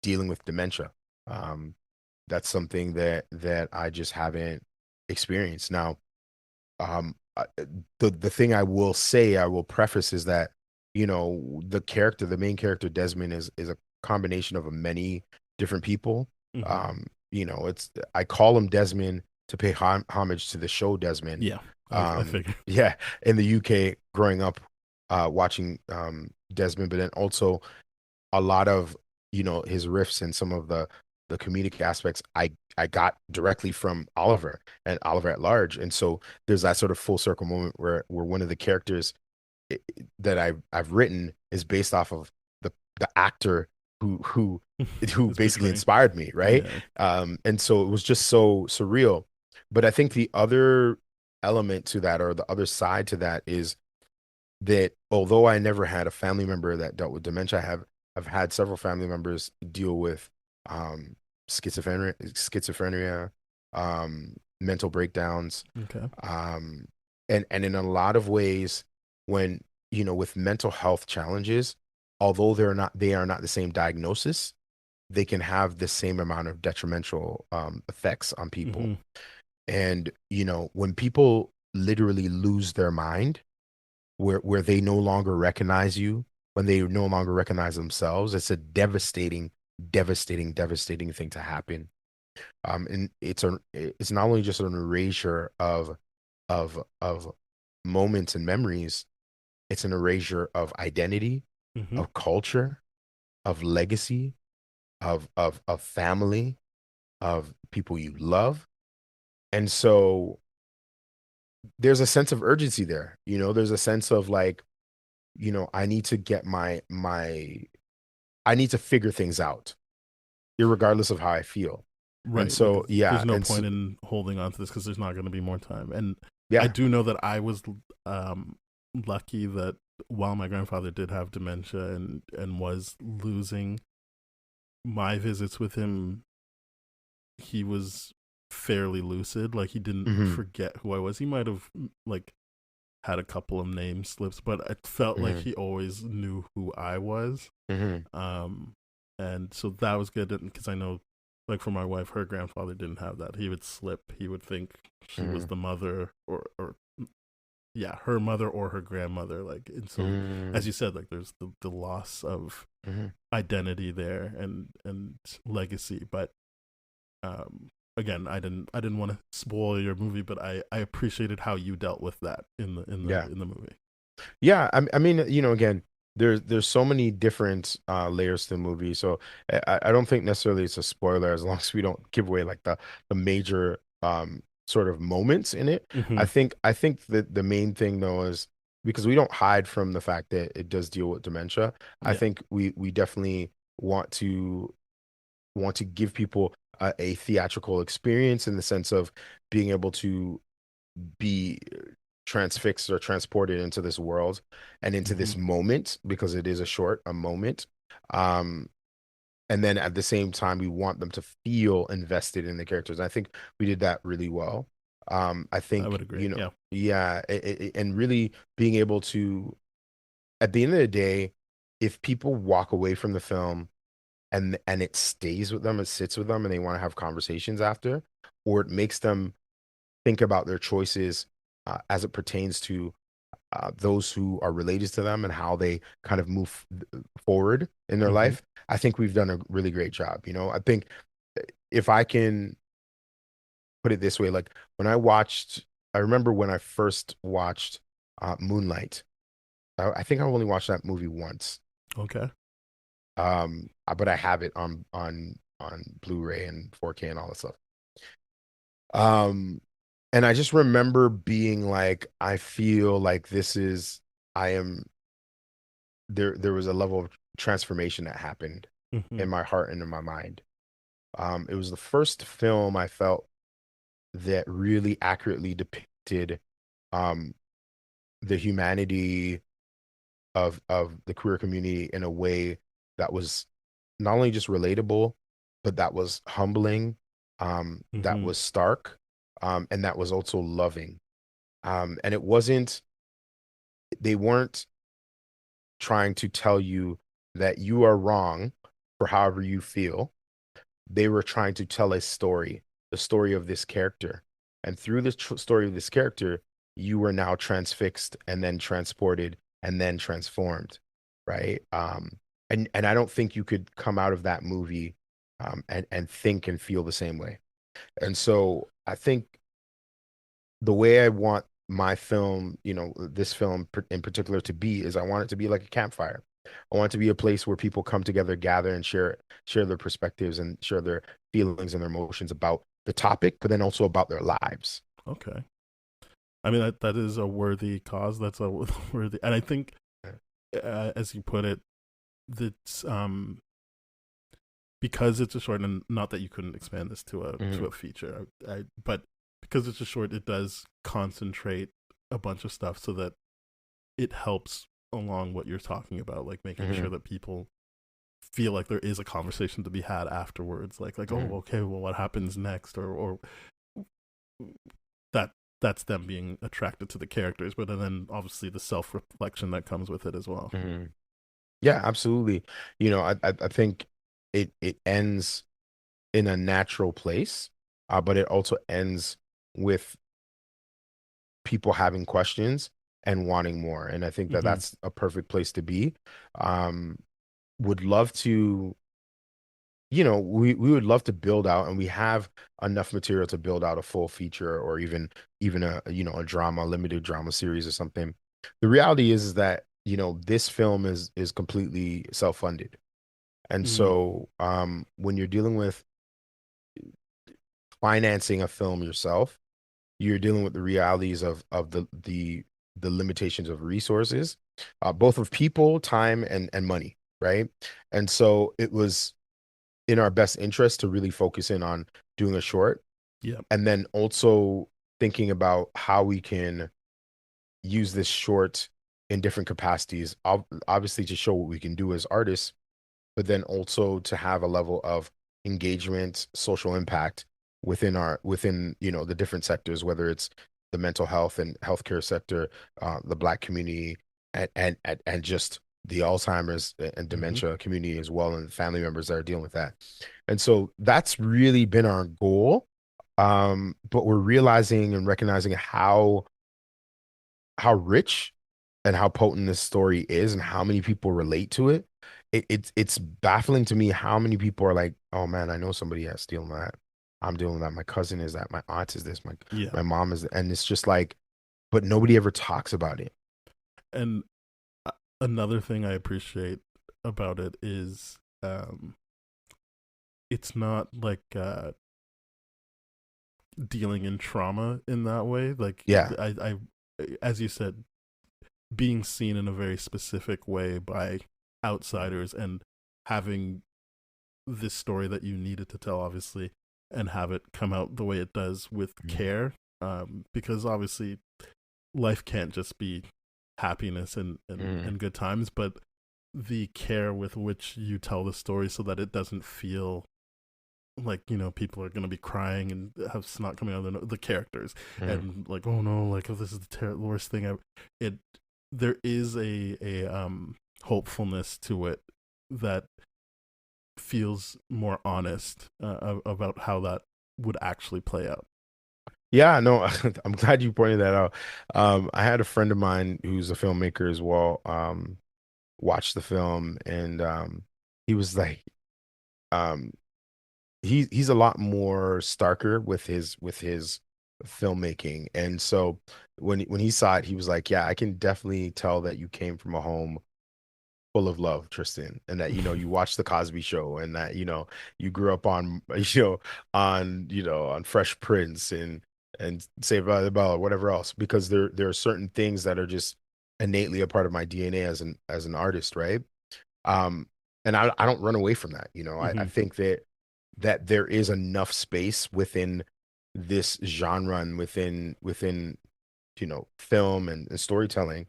dealing with dementia. Um, that's something that I just haven't experienced. Now, the thing I will say, I will preface, is that the main character Desmond is a combination of many different people. Hmm. It's I call him Desmond to pay homage to the show Desmond. Yeah, I Um, figure. yeah, in the UK, growing up, watching Desmond, but then also a lot of his riffs and some of the comedic aspects I got directly from Oliver and Oliver at Large. And so there's that sort of full circle moment where one of the characters that I've written is based off of the actor who who It's basically betraying. inspired me, right? Yeah. And so it was just so surreal. But I think the other element to that, or the other side to that, is that although I never had a family member that dealt with dementia, I've had several family members deal with um, schizophrenia, mental breakdowns, Okay. um, and in a lot of ways, when with mental health challenges, although they are not the same diagnosis, they can have the same amount of detrimental effects on people. Hmm. And when people literally lose their mind, where they no longer recognize you, when they no longer recognize themselves, it's a devastating, devastating, devastating thing to happen. And it's not only just an erasure of moments and memories, it's an erasure of identity, Hmm. of culture, of legacy, of family, of people you love. And so there's a sense of urgency there. There's a sense of like, I need to get I need to figure things out, irregardless of how I feel. And Right. Like so, yeah, there's no and so, point in holding on to this because there's not going to be more time. And I yeah. do know that I was um, lucky that while my grandfather did have dementia and was losing my visits with him, he was fairly lucid. Like he didn't Hmm. forget who I was. He might have like had a couple of name slips, but it felt like Hmm. he always knew who I was. Hmm. Um, and so that was good because I know, like for my wife, her grandfather didn't have that. He would slip. He would think she was Hmm. the mother, or yeah, her mother or her grandmother. Like, and so Hmm. as you said, like there's the loss of Hmm. identity there and legacy. But again, I didn't want to spoil your movie, but I appreciated how you dealt with that Yeah. in the movie. Yeah, I mean, again, there's so many different layers to the movie, so I don't think necessarily it's a spoiler as long as we don't give away like the major sort of moments in it. Hmm. I think that the main thing though is because we don't hide from the fact that it does deal with dementia. I Yeah. think we definitely want to give people a theatrical experience in the sense of being able to be transfixed or transported into this world and into Hmm. this moment because it is a moment. Um, and then at the same time, we want them to feel invested in the characters. And I think we did that really well. I I think, would agree. Yeah. yeah, and really being able to, at the end of the day, if people walk away from the film and it stays with them, it sits with them, and they want to have conversations after, or it makes them think about their choices as it pertains to those who are related to them and how they kind of move forward in their Hmm. life. I think we've done a really great job. I think if I can put it this way, like I remember when I first watched Moonlight. I think I only watched that movie once. Okay. But I have it on Blu-ray and 4K and all that stuff. Um, and I just remember being like, I feel like I am there was a level of transformation that happened Hmm. in my heart and in my mind. It was the first film I felt that really accurately depicted um the humanity of the queer community in a way that was not only just relatable, but that was humbling, that Hmm. was stark, and that was also loving. And it wasn't, they weren't trying to tell you that you are wrong for however you feel. They were trying to tell a story, the story of this character. And through this story of this character, you were now transfixed and then transported and then transformed, right? And I don't think you could come out of that movie and think and feel the same way. And so I think the way I want my film, this film in particular to be is I want it to be like a campfire. I want it to be a place where people come together, gather, and share their perspectives and share their feelings and their emotions about the topic, but then also about their lives. Okay. I mean that is a worthy cause. That's a worthy, and I think, as you put it, that's because it's a short, and not that you couldn't expand this to Hmm. a feature, but because it's a short, it does concentrate a bunch of stuff so that it helps along what you're talking about, like making Hmm. sure that people feel like there is a conversation to be had afterwards, like oh Hmm. okay, well what happens next, or that that's them being attracted to the characters, but then obviously the self reflection that comes with it as well. Hmm. Yeah, absolutely. I think it ends in a natural place, but it also ends with people having questions and wanting more. And I think that Hmm. that's a perfect place to be. Um, would love to, we would love to build out, and we have enough material to build out a full feature or even a, a drama, limited drama series or something. The reality is that, this film is completely self-funded. And Mm, so when you're dealing with financing a film yourself, you're dealing with the realities of the limitations of resources, both of people, time, and money, right? And so it was in our best interest to really focus in on doing a short, yeah. and then also thinking about how we can use this short in different capacities, obviously to show what we can do as artists, but then also to have a level of engagement, social impact within the different sectors, whether it's the mental health and healthcare sector, the Black community, and just the Alzheimer's and Hmm. dementia community as well, and family members that are dealing with that. And so that's really been our goal. But we're realizing and recognizing how rich and how potent this story is and how many people relate to it. It's baffling to me how many people are like, oh man, I know somebody that's dealing with that. I'm dealing with that. My cousin is that. My aunt is this. My Yeah. my mom is, and it's just like, but nobody ever talks about it. And another thing I appreciate about it is it's not like dealing in trauma in that way. Like Yeah. as you said, being seen in a very specific way by outsiders and having this story that you needed to tell, obviously, and have it come out the way it does with care. Because obviously, life can't just be happiness Mm-hmm. and good times, but the care with which you tell the story so that it doesn't feel like people are going to be crying and have snot coming out of the characters Mm-hmm. and like, oh no, like, oh, this is the worst thing ever. It There is a hopefulness to it that feels more honest about how that would actually play out. Yeah, no, I'm glad you pointed that out. I had a friend of mine who's a filmmaker as well, watch the film, and he was like, um, he's a lot more starker with his filmmaking. And so when he saw it, he was like, yeah, I can definitely tell that you came from a home full of love, Tristan, and that you watched the Cosby Show, and that you grew up on on Fresh Prince and Saved by the Bell or whatever else, because there are certain things that are just innately a part of my DNA as an artist, right? Um, and I don't run away from that. I Hmm. think that there is enough space within this genre and within film and storytelling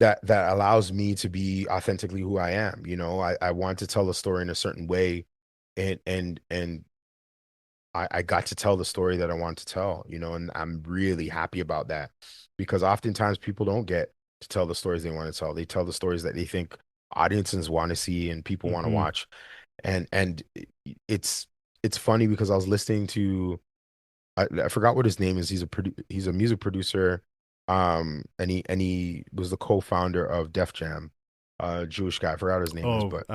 that allows me to be authentically who I am. I want to tell a story in a certain way, and I got to tell the story that I want to tell, and I'm really happy about that, because oftentimes people don't get to tell the stories they want to tell. They tell the stories that they think audiences want to see and people want to Hmm. watch. And it's funny because I was listening to, I forgot what his name is. He's a music producer, and he was the co-founder of Def Jam, Jewish guy. I forgot what his name is, Oh, but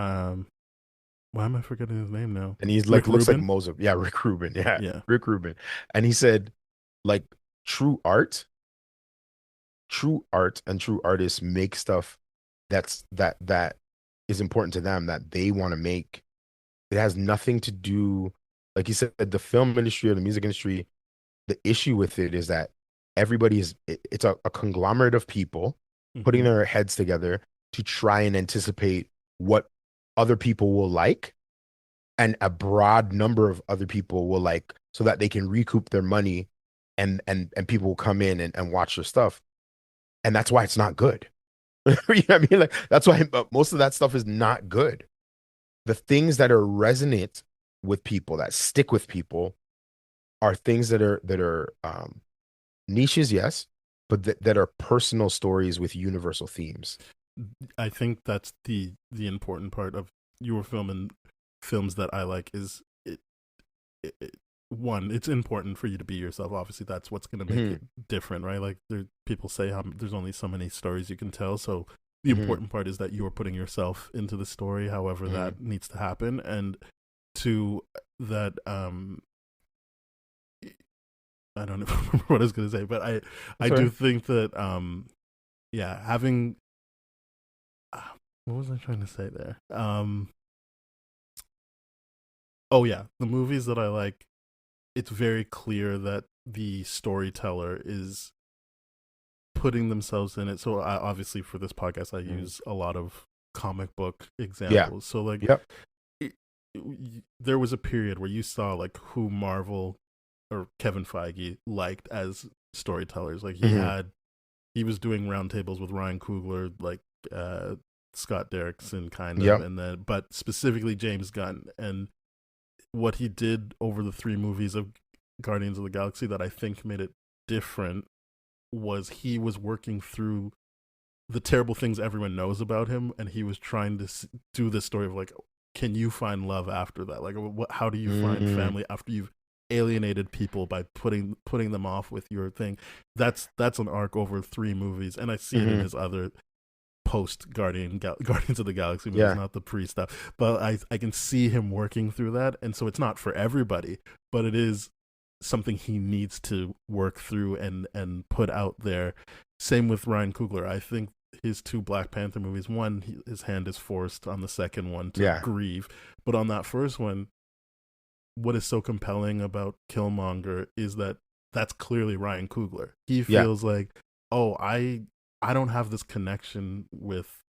why am I forgetting his name now? and he's like Rick looks like Rubin. Moses. Yeah, Rick Rubin. Yeah, Yeah. Rick Rubin. And he said, like, true art, true art, and true artists make stuff that is important to them, that they want to make. It has nothing to do, like you said, the film industry or the music industry. The issue with it is that it's a conglomerate of people putting Hmm. their heads together to try and anticipate what other people will like, and a broad number of other people will like, so that they can recoup their money, and people will come in and watch their stuff. And that's why it's not good. You know what I mean? Like, that's why most of that stuff is not good. The things that are resonant with people, that stick with people, are things that are niches, yes, but that are personal stories with universal themes. I think that's the important part of your film and films that I like is one, it's important for you to be yourself. Obviously, that's what's going to make it Hmm. different, right? Like people say there's only so many stories you can tell. So the Hmm. important part is that you're putting yourself into the story, however Hmm. that needs to happen. And to that, I don't know what I was going to say, but I That's do right. think that yeah, having what was I trying to say there? Oh yeah, the movies that I like, it's very clear that the storyteller is putting themselves in it. So I, obviously for this podcast, I Mhm. use a lot of comic book Yeah. examples. So like, Yep. it, there was a period where you saw like who Marvel or Kevin Feige liked as storytellers. Like Hmm. he was doing roundtables with Ryan Coogler, like uh, Scott Derrickson, kind of, Yep. and then but specifically James Gunn, and what he did over the three movies of Guardians of the Galaxy that I think made it different was he was working through the terrible things everyone knows about him, and he was trying to do this story of like, can you find love after that? Like, how do you find Mm. family after you've alienated people by putting them off with your thing? That's an arc over three movies, and I see it in Hmm. his other post Guardians of the Galaxy movies, Yeah. not the pre stuff. But I can see him working through that, and so it's not for everybody, but it is something he needs to work through and put out there. Same with Ryan Coogler. I think his two Black Panther movies, one his hand is forced, on the second one to Yeah. grieve, but on that first one, what is so compelling about Killmonger is that that's clearly Ryan Coogler. He Yeah. feels like, oh, I don't have this connection with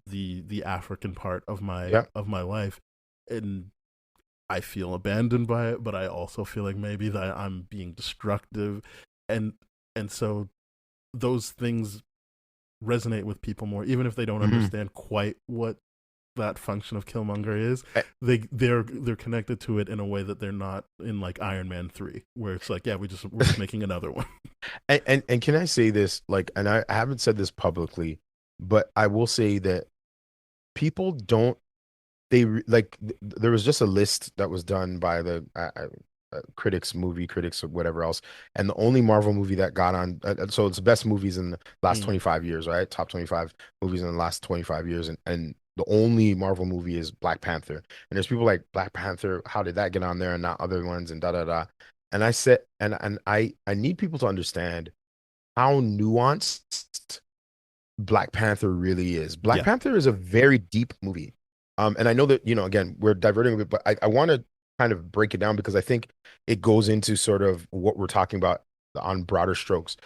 the African part Yeah. of my life, and I feel abandoned by it, but I also feel like maybe that I'm being destructive, and so those things resonate with people more, even if they don't Hmm. understand quite what that function of Killmonger is. They're connected to it in a way that they're not in like Iron Man 3, where it's like, yeah, we're just making another one. And can I say this, like, and I haven't said this publicly, but I will say that people don't there was just a list that was done by the critics, movie critics, or whatever else, and the only Marvel movie that got on, so it's the best movies in the last Mm, 25 years, right? Top 25 movies in the last 25 years, and the only Marvel movie is Black Panther. And there's people like, Black Panther, how did that get on there and not other ones, and da da da. And I said, and I need people to understand how nuanced Black Panther really is. Black yeah. Panther is a very deep movie. And I know that, again, we're diverting a bit, but I want to kind of break it down because I think it goes into sort of what we're talking about on broader strokes.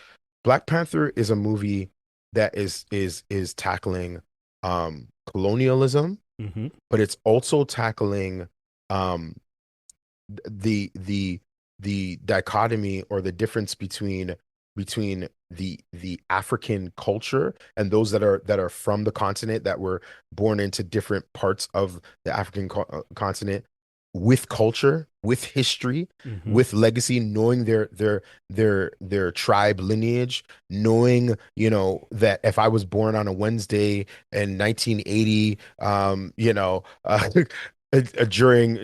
Black Panther is a movie that is tackling colonialism, Hmm. but it's also tackling um the the dichotomy, or the difference between the African culture and those that are from the continent, that were born into different parts of the African continent, with culture, with history, Hmm. with legacy, knowing their tribe lineage, knowing, that if I was born on a Wednesday in 1980,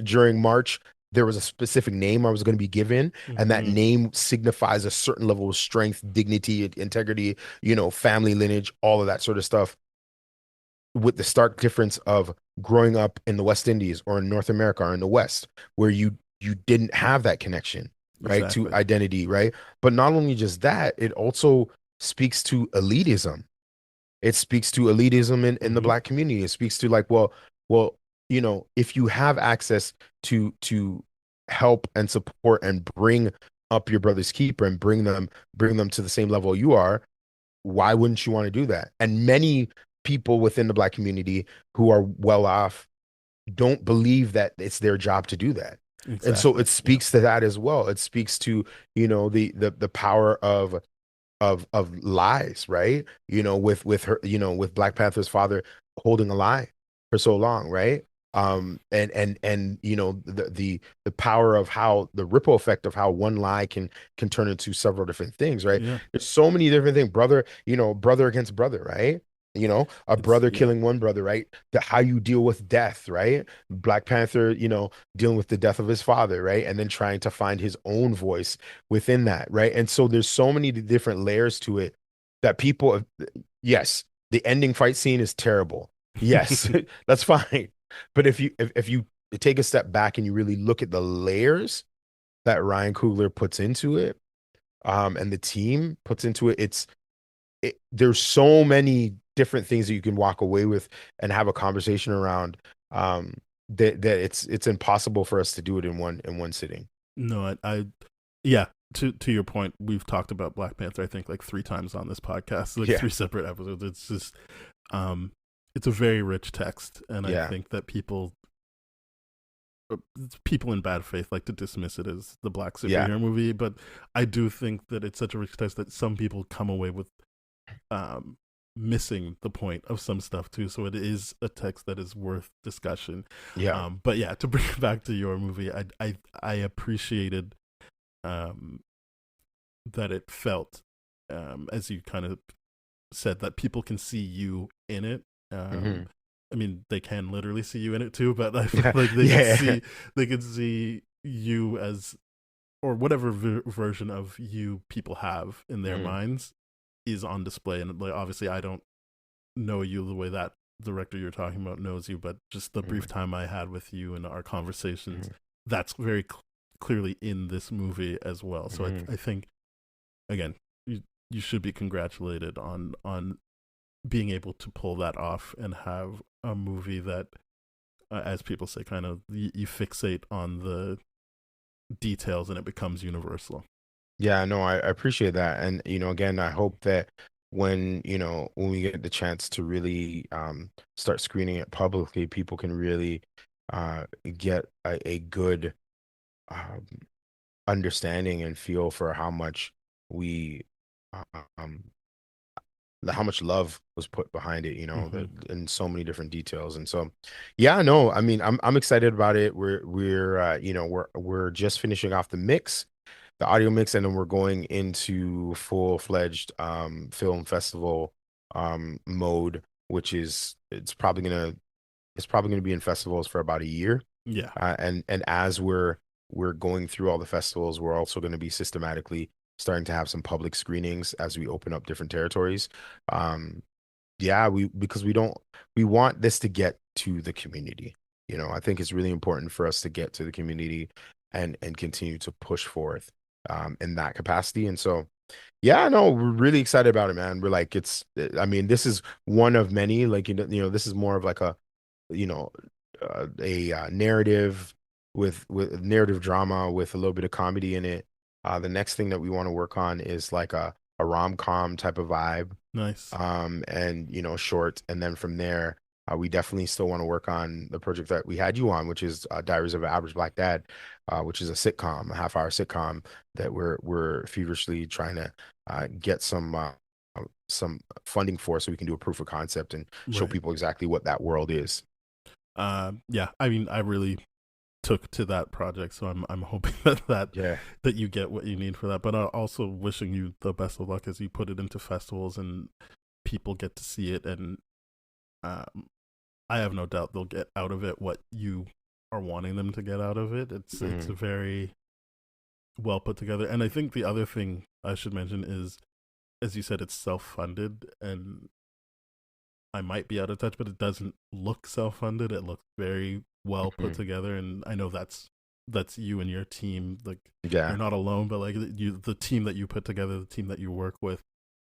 during March, there was a specific name I was going to be given, and that Hmm. name signifies a certain level of strength, dignity, integrity, family lineage, all of that sort of stuff, with the stark difference of growing up in the West Indies or in North America or in the West, where you didn't have that connection, right, to Exactly. identity, right? But not only just that, it also speaks to elitism. It speaks to elitism in the Hmm. Black community. It speaks to, like, well, if you have access to help and support and bring up your brother's keeper and bring them to the same level you are, why wouldn't you want to do that? And many people within the Black community who are well off don't believe that it's their job to do that. And so Exactly. it Yeah. speaks to that as well. It speaks to, the power of lies, right? With her, with Black Panther's father holding a lie for so long, right? And the power of how the ripple effect of how one lie can turn into several different things, right? Yeah. There's so many different things, brother, brother against brother, right? A It's brother yeah. killing one brother, right? How you deal with death, right? Black Panther, dealing with the death of his father, right? And then trying to find his own voice within that, right? And so there's so many different layers to it that people, yes, the ending fight scene is terrible. Yes, that's fine. But if you take a step back and you really look at the layers that Ryan Coogler puts into it, and the team puts into it, there's so many different things that you can walk away with and have a conversation around, that it's impossible for us to do it in one sitting. No, yeah. To your point, we've talked about Black Panther, I think, like 3 times on this podcast, like Yeah. 3 separate episodes. It's just, it's a very rich text, and I Yeah. think that people in bad faith like to dismiss it as the black Yeah. superhero movie, but I do think that it's such a rich text that some people come away with um, missing the point of some stuff too. So it is a text that is worth discussion. Yeah. But yeah, to bring it back to your movie, I appreciated um, that it felt, as you kind of said, that people can see you in it. Hmm. I mean, they can literally see you in it too, but I feel Yeah. like Yeah. they can see you as, or whatever version of you people have in their Hmm. minds is on display. And like, obviously, I don't know you the way that director you're talking about knows you, but just the brief Hmm. time I had with you and our conversations, Hmm. that's very clearly in this movie as well. So Hmm. I think, again, you should be congratulated on being able to pull that off and have a movie that, as people say, kind of you fixate on the details and it becomes universal. Yeah, no, I appreciate that. And, again, I hope that when we get the chance to really start screening it publicly, people can really get a good um, understanding and feel for we um, how much love was put behind it, Mm-hmm. that in so many different details. And so, yeah, no, I mean, I'm excited about it. We're just finishing off the audio mix, and then we're going into full-fledged film festival mode, which is it's probably gonna be in festivals for about a year. Yeah. And as we're going through all the festivals, we're also going to be systematically starting to have some public screenings as we open up different territories. Yeah, because we want this to get to the community. I think it's really important for us to get to the community and continue to push forth in that capacity. And so, yeah, no, we're really excited about it, man. We're like, I mean, this is one of many. Like, this is more of like you know a narrative with narrative drama with a little bit of comedy in it. The next thing that we want to work on is like a rom-com type of vibe, Nice. and short. And then from there, we definitely still want to work on the project that we had you on, which is Diaries of an Average Black Dad, which is a sitcom, a half-hour sitcom that we're feverishly trying to get some funding for, so we can do a proof of concept and show Right. people exactly what that world is. Yeah, I mean, I really took to that project, so I'm hoping Yeah. that you get what you need for that. But also wishing you the best of luck as you put it into festivals and people get to see it. And um, I have no doubt they'll get out of it what you are wanting them to get out of it. It's a Hmm. very well put together. And I think the other thing I should mention is, as you said, it's self funded, and I might be out of touch, but it doesn't look self funded. It looks very well put Hmm. together, and I know that's you and your team. Like, Yeah. you're not alone, but like the team that you put together, the team that you work with,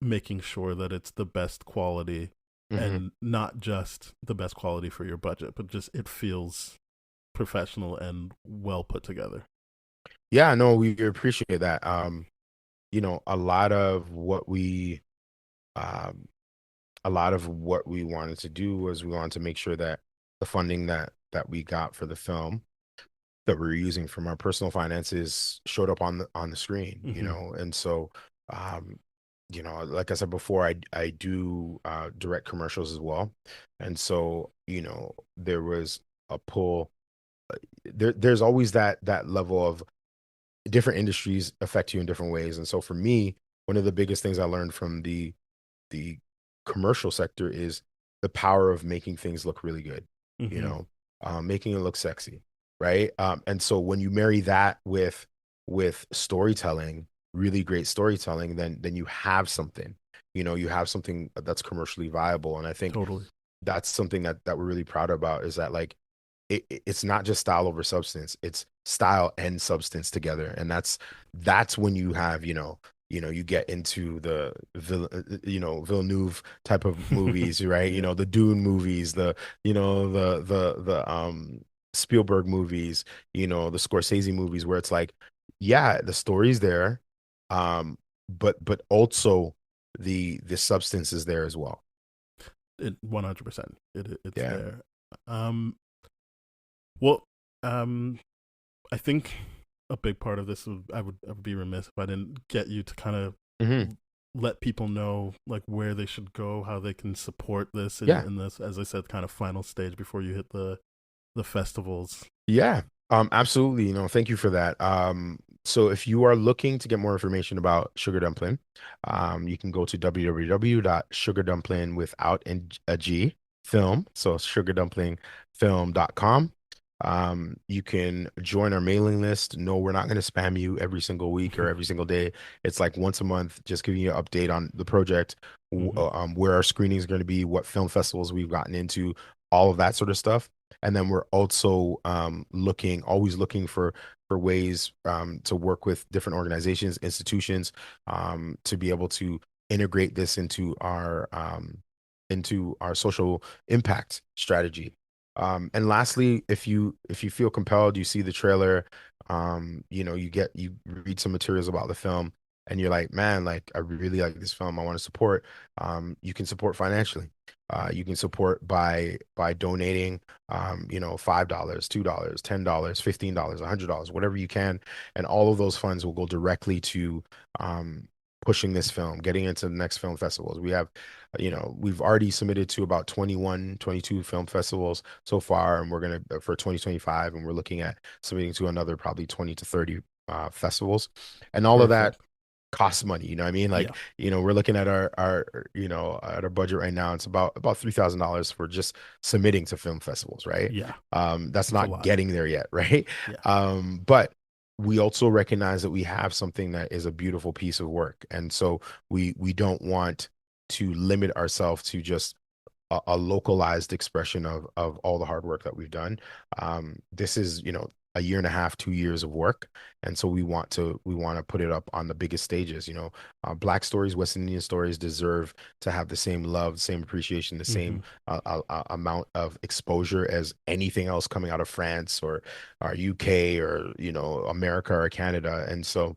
making sure that it's the best quality, Hmm. and not just the best quality for your budget, but just it feels professional and well put together. Yeah, no, we appreciate that. A lot of um what we wanted to do was we wanted to make sure that the funding that we got for the film that we are using from our personal finances showed up on the screen, Mm-hmm. and so um like I said before, I do direct commercials as well. And so there was a pull. There's always that level of different industries affect you in different ways. And so for me, one of the biggest things I learned from the commercial sector is the power of making things look really good, you Mm-hmm. know, making it look sexy, right? And so when you marry that with storytelling, really great storytelling, then you have something, you have something that's commercially viable. And I think Totally. that's something that we're really proud about, is that like it's not just style over substance, it's style and substance together. And that's when you have you get into the Villeneuve type of movies, right? Yeah. The Dune movies, the Spielberg movies, the Scorsese movies, where it's like, yeah, the story's there, but also the substance is there as well. It 100%. It's Yeah. there. Um, well, um, I think a big part of this I would be remiss if I didn't get you to kind of Hmm. let people know like where they should go, how they can support this Yeah. in this, as I said, kind of final stage before you hit the festivals. Yeah, absolutely. Thank you for that. So if you are looking to get more information about Sugar Dumpling, you can go to www.sugardumpling without a G film. So sugardumplingfilm.com. You can join our mailing list. No, we're not going to spam you every single week or every single day. It's like once a month, just giving you an update on the project, Hmm. where our screenings are going to be, what film festivals we've gotten into, all of that sort of stuff. And then we're also always looking for ways to work with different organizations, institutions, to be able to integrate this into our social impact strategy. And lastly, if you feel compelled, you see the trailer, you read some materials about the film, and you're like, man, like I really like this film, I want to support. You can support financially. You can support by donating, $5, $2, $10, $15, $100, whatever you can, and all of those funds will go directly to pushing this film, getting into the next film festivals. We've already submitted to about 21, 22 film festivals so far, and we're gonna for 2025, and we're looking at submitting to another probably 20 to 30 festivals, and all of that Perfect. costs money. You know what I mean? Yeah. Like, we're looking at our at our budget right now. It's about $3,000 for just submitting to film festivals, right? Yeah. That's It's a not lot. getting there yet, right? Yeah. But we also recognize that we have something that is a beautiful piece of work, and so we don't want to limit ourselves to just a localized expression of all the hard work that we've done. This is, a year and a half, 2 years of work, and so we want to put it up on the biggest stages. Black stories, West Indian stories deserve to have the same love, the same appreciation, the Hmm. same amount of exposure as anything else coming out of France or UK or America or Canada. And so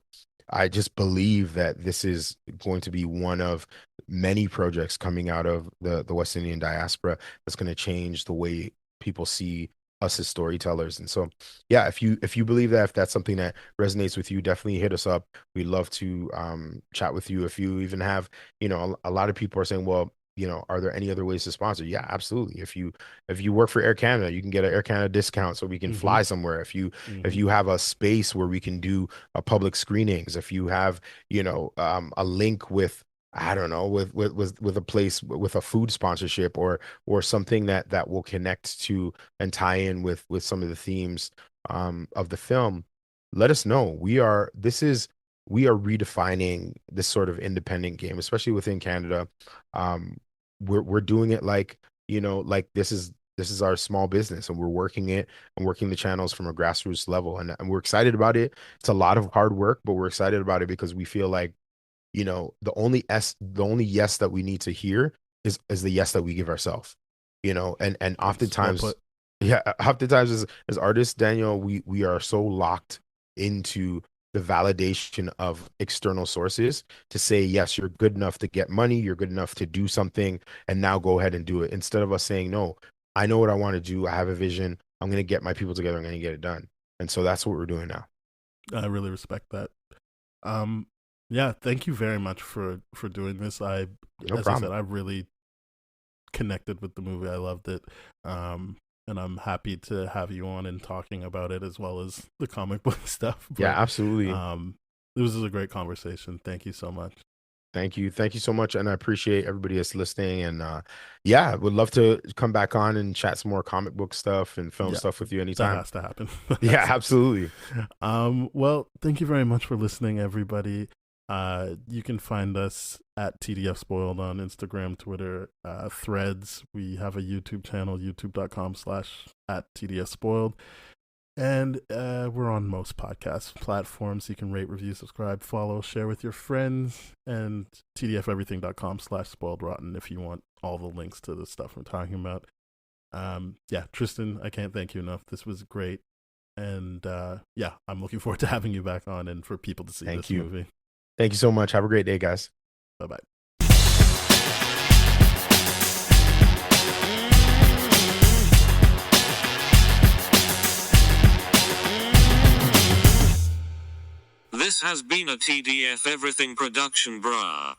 I just believe that this is going to be one of many projects coming out of the West Indian diaspora that's going to change the way people see us as storytellers. And so, yeah, if you believe that, if that's something that resonates with you, definitely hit us up. We'd love to chat with you. If you even have, a lot of people are saying, well, are there any other ways to sponsor? Yeah, absolutely. If you work for Air Canada, you can get an Air Canada discount so we can Hmm. fly somewhere. If Hmm. you have a space where we can do public screenings, if you have, a link with, I don't know, with a place with a food sponsorship or something that will connect to and tie in with some of the themes of the film, let us know. We are redefining this sort of independent game, especially within Canada. Um, we're doing it like, like this is our small business, and we're working it and working the channels from a grassroots level, and we're excited about it. It's a lot of hard work, but we're excited about it because we feel like, the only yes that we need to hear is the yes that we give ourselves. And Nice. Well oftentimes, put. yeah, oftentimes as artists, Daniel, we are so locked into the validation of external sources to say, yes, you're good enough to get money, you're good enough to do something, and now go ahead and do it. Instead of us saying, no, I know what I want to do, I have a vision, I'm going to get my people together, I'm going to get it done. And so that's what we're doing now. I really respect that. Um, yeah, thank you very much for doing this. No As I said, problem. I really connected with the movie. I loved it. And I'm happy to have you on and talking about it as well as the comic book stuff. Yeah, But absolutely. this was a great conversation. Thank you so much. Thank you. Thank you so much. And I appreciate everybody that's listening. And yeah, would love to come back on and chat some more comic book stuff and film Yeah, stuff with you that anytime. has to happen. That Yeah, has to absolutely. well, thank you very much for listening, everybody. You can find us at TDF Spoiled on Instagram, Twitter, Threads. We have a YouTube channel, youtube.com/@TDF Spoiled. And we're on most podcast platforms. You can rate, review, subscribe, follow, share with your friends, and tdfeverything.com/spoiledrotten if you want all the links to the stuff we're talking about. Yeah, Tristan, I can't thank you enough. This was great. And yeah, I'm looking forward to having you back on and for people to see this movie. Thank you so much. Have a great day, guys. Bye-bye. This has been a TDF Everything production, brah.